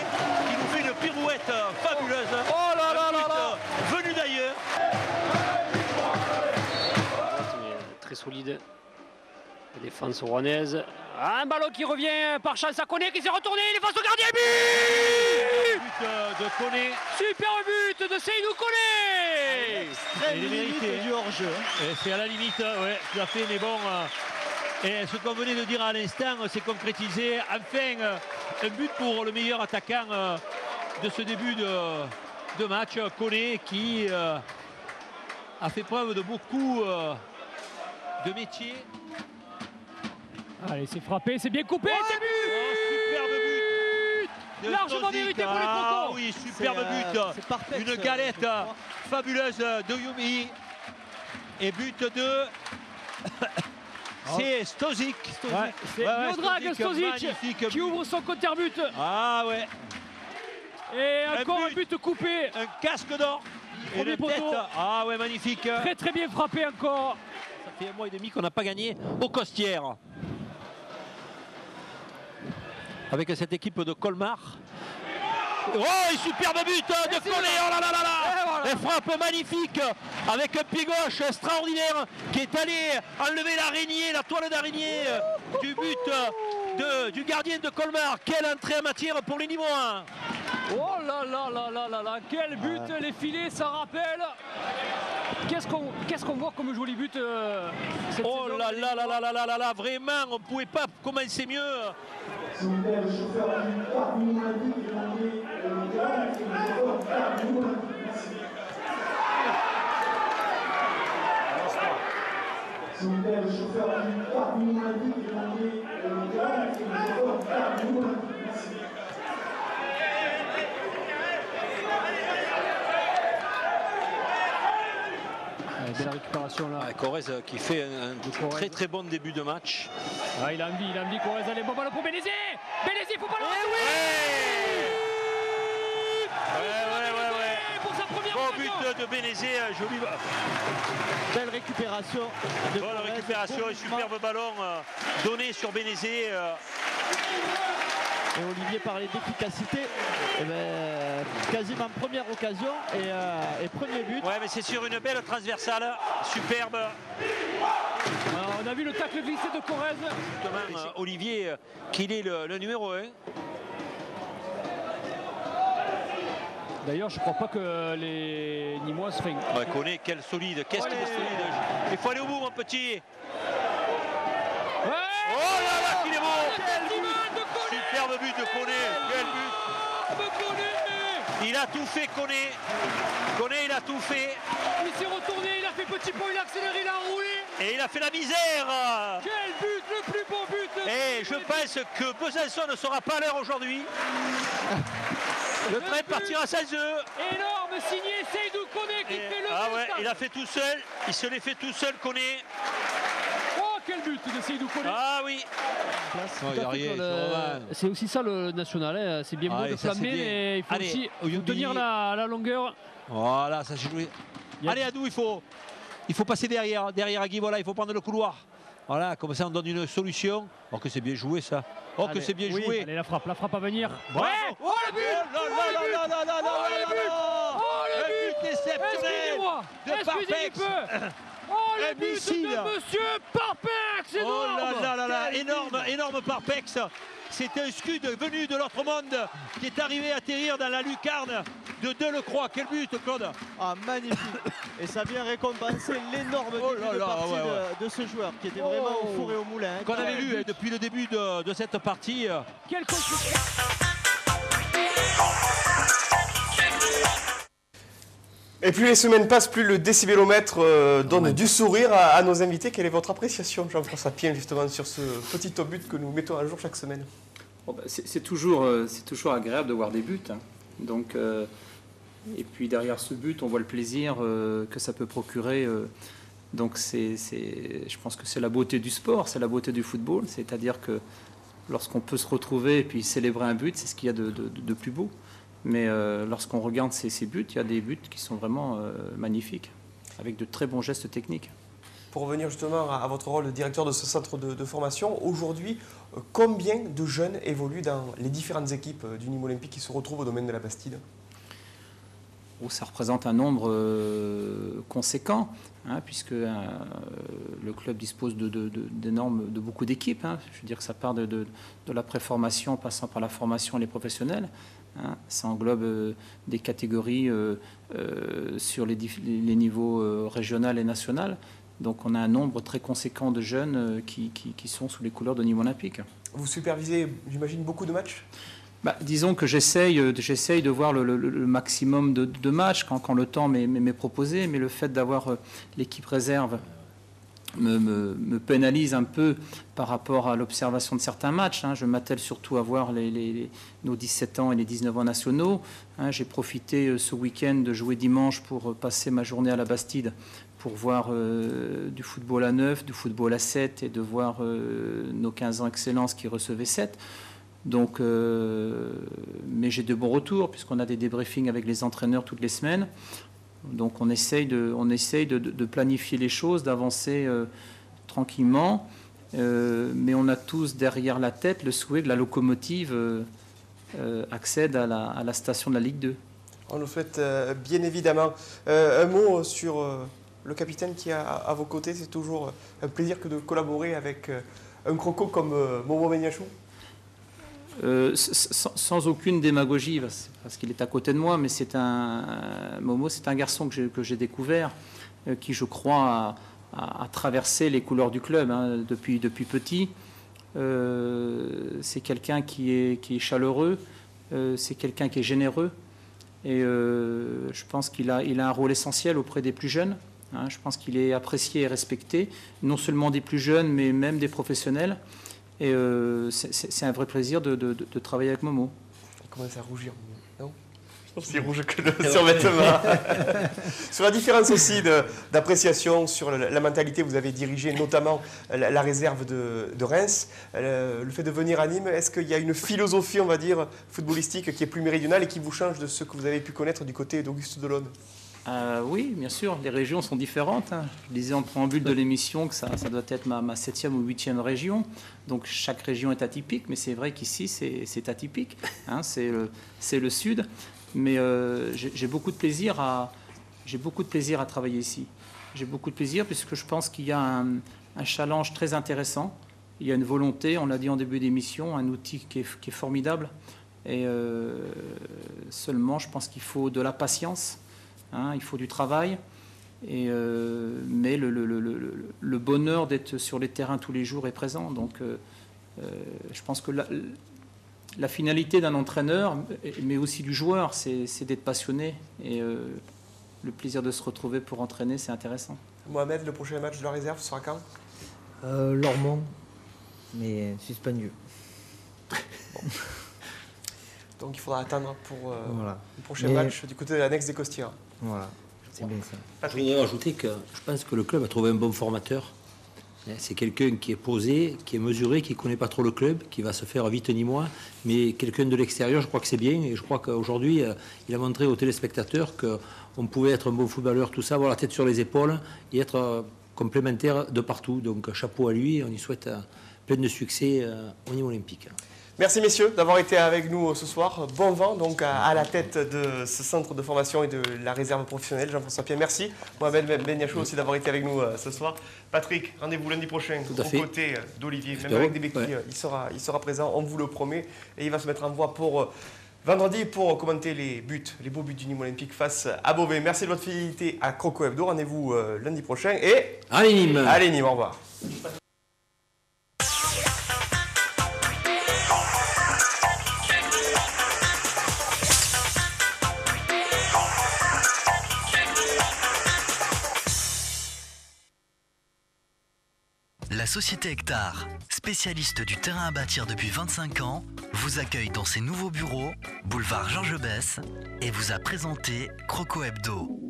qui nous fait une pirouette fabuleuse. Oh là là là là! Venu d'ailleurs. Très solide. La défense rouennaise. Un ballon qui revient par chance à Koné qui s'est retourné. Il est face au gardien. But de Koné. Super but de Seydou Koné. Il est mérité du hors-jeu. C'est à la limite, ouais, tout à fait, mais bon. Et ce qu'on venait de dire à l'instant, c'est concrétisé. Enfin, un but pour le meilleur attaquant de ce début de match, Koné, qui a fait preuve de beaucoup de métier. Allez, c'est frappé, c'est bien coupé, c'est but! Superbe but! Largement mérité pour les Crocos! Ah oui, superbe but! Une galette fabuleuse de Yumi. Et but de... C'est Stozic. C'est Miodrag Stozic qui ouvre son compteur-but. Ah ouais. Et encore un but coupé. Un casque d'or. Premier poteau. Ah ouais, magnifique. Très bien frappé encore. Ça fait un mois et demi qu'on n'a pas gagné au Costières. Avec cette équipe de Colmar. Oh, un superbe but de Koné, oh là là là là. Une frappe magnifique avec un pied gauche extraordinaire qui est allé enlever l'araignée, la toile d'araignée du but du gardien de Colmar. Quelle entrée en matière pour les niveaux 1. Oh là là là là là là, quel but, les filets, ça rappelle. Qu'est-ce qu'on voit comme joli but cette oh saison, là là là là là là là là, vraiment, on ne pouvait pas commencer mieux. Belle récupération là. Corrèze qui fait un très très bon début de match. Ah, il a envie Corrèze, allez, bon ballon pour Bénézé. Bénézé, faut pas le rater. Ouais. Pour sa première bon but de Bénézé, joli. Belle récupération. Bonne récupération et superbe ballon donné sur Bénézé. Et Olivier parlait d'efficacité. Quasiment première occasion et premier but. Ouais, mais c'est sur une belle transversale, superbe. Alors, on a vu le tacle glissé de Corrèze. Olivier, qu'il est le numéro 1. D'ailleurs, je ne crois pas que les Nîmois se font. Ouais, Koné, quel solide, qu'est-ce qu'il est solide. Il faut aller au bout, mon petit. Ouais. Oh là là, qu'il est beau. Superbe but de Koné. Quel but. Il a tout fait, Koné. Koné, il a tout fait. Il s'est retourné, il a fait petit pont, il a accéléré, il a enroulé. Et il a fait la misère. Quel but, le plus beau but. Et je pense que Besançon ne sera pas à l'heure aujourd'hui. Le train partira à 16h. Énorme signé Seydou Koné qui fait le but. Ouais, il a fait tout seul. Il se l'est fait tout seul, Koné. Oh, quel but de Seydou Koné. Ah oui. C'est aussi ça le national. Hein. C'est bien beau de flammer, mais il faut aussi tenir la longueur. Voilà, ça s'est joué. Allez, Adou, il faut passer derrière Agui, voilà, il faut prendre le couloir. Voilà, comme ça on donne une solution. Oh que c'est bien joué ça. Oh que c'est bien joué. Allez, la frappe à venir. Bravo. Ouais. Oh le but. Le but exceptionnel de Parpex. Oh le but de Monsieur Parpex. Oh là là, énorme Parpex. C'est un scud venu de l'autre monde qui est arrivé à atterrir dans la lucarne de Delecroix. Quel but, Claude. Ah, magnifique. Et ça vient récompenser l'énorme début de partie de ce joueur qui était vraiment au four et au moulin. Qu'on avait vu depuis le début de cette partie. Quelle construction. Et plus les semaines passent, plus le décibélomètre donne du sourire à nos invités. Quelle est votre appréciation, Jean-François Pien, justement, sur ce petit top but que nous mettons à jour chaque semaine? C'est toujours agréable de voir des buts. Hein. Donc, et puis derrière ce but, on voit le plaisir que ça peut procurer. Donc je pense que c'est la beauté du sport, c'est la beauté du football. C'est-à-dire que lorsqu'on peut se retrouver et puis célébrer un but, c'est ce qu'il y a de plus beau. Mais lorsqu'on regarde ces buts, il y a des buts qui sont vraiment magnifiques, avec de très bons gestes techniques. Pour revenir justement à votre rôle de directeur de ce centre de formation, aujourd'hui, combien de jeunes évoluent dans les différentes équipes du Nîmes Olympique qui se retrouvent au domaine de la Bastide? Ça représente un nombre conséquent, hein, puisque le club dispose de beaucoup d'équipes. Hein. Je veux dire que ça part de la préformation, passant par la formation et les professionnels. Hein. Ça englobe des catégories sur les niveaux régional et national. Donc on a un nombre très conséquent de jeunes qui sont sous les couleurs de Nîmes Olympique. Vous supervisez, j'imagine, beaucoup de matchs? Disons que j'essaye de voir le maximum de matchs quand le temps m'est proposé, mais le fait d'avoir l'équipe réserve me pénalise un peu par rapport à l'observation de certains matchs. Hein. Je m'attelle surtout à voir nos 17 ans et les 19 ans nationaux. Hein. J'ai profité ce week-end de jouer dimanche pour passer ma journée à la Bastide pour voir du football à 9, du football à 7 et de voir nos 15 ans Excellence qui recevaient 7. Donc, mais j'ai de bons retours puisqu'on a des débriefings avec les entraîneurs toutes les semaines. Donc on essaye de planifier les choses, d'avancer tranquillement. Mais on a tous derrière la tête le souhait que la locomotive accède à la station de la Ligue 2. On le souhaite bien évidemment. Un mot sur le capitaine qui est à vos côtés. C'est toujours un plaisir que de collaborer avec un croco comme Momo Beniachou. Sans aucune démagogie, parce qu'il est à côté de moi, mais Momo, c'est un garçon que j'ai découvert, qui, je crois, a traversé les couleurs du club hein, depuis petit. C'est quelqu'un qui est chaleureux, c'est quelqu'un qui est généreux, et je pense qu'il a un rôle essentiel auprès des plus jeunes. Hein, je pense qu'il est apprécié et respecté, non seulement des plus jeunes, mais même des professionnels. Et c'est un vrai plaisir de travailler avec Momo. Il commence à rougir, non? Aussi rouge que le survêtement. Sur la différence aussi d'appréciation sur la mentalité, vous avez dirigé notamment la réserve de Reims. Le fait de venir à Nîmes, est-ce qu'il y a une philosophie, on va dire, footballistique qui est plus méridionale et qui vous change de ce que vous avez pu connaître du côté d'Auguste Delaume? Oui, bien sûr, les régions sont différentes. Hein. Je disais en préambule de l'émission que ça doit être ma 7e ou 8e région. Donc chaque région est atypique, mais c'est vrai qu'ici c'est atypique. Hein. C'est le sud. Mais j'ai beaucoup de plaisir à travailler ici. J'ai beaucoup de plaisir puisque je pense qu'il y a un challenge très intéressant. Il y a une volonté, on l'a dit en début d'émission, un outil qui est formidable Et seulement, je pense qu'il faut de la patience, hein, il faut du travail. Mais le bonheur d'être sur les terrains tous les jours est présent. Donc je pense que la finalité d'un entraîneur, mais aussi du joueur, c'est d'être passionné. Et le plaisir de se retrouver pour entraîner, c'est intéressant. Mohamed, le prochain match de la réserve sera quand? Lormont, mais suspendu. Bon. Donc il faudra attendre pour voilà. le prochain match du côté de l'annexe des Costières. Voilà, c'est bien ça. Je voudrais rajouter que je pense que le club a trouvé un bon formateur. C'est quelqu'un qui est posé, qui est mesuré, qui ne connaît pas trop le club, qui va se faire vite ni moins, mais quelqu'un de l'extérieur, je crois que c'est bien. Et je crois qu'aujourd'hui, il a montré aux téléspectateurs qu'on pouvait être un bon footballeur, tout ça, avoir la tête sur les épaules et être complémentaire de partout. Donc chapeau à lui, on lui souhaite plein de succès au niveau olympique. Merci messieurs d'avoir été avec nous ce soir. Bon vent donc à la tête de ce centre de formation et de la réserve professionnelle. Jean-François Pied, merci. Mohamed Beniachou aussi d'avoir été avec nous ce soir. Patrick, rendez-vous lundi prochain aux côtés d'Olivier. Même avec des béquilles, il sera présent, on vous le promet. Et il va se mettre en voie pour vendredi pour commenter les beaux buts du Nîmes Olympique face à Beauvais. Merci de votre fidélité à Croco Hebdo. Rendez-vous lundi prochain et allez Nîmes. Allez Nîmes, au revoir. La société Hectare, spécialiste du terrain à bâtir depuis 25 ans, vous accueille dans ses nouveaux bureaux, boulevard Georges Besse, et vous a présenté Croco Hebdo.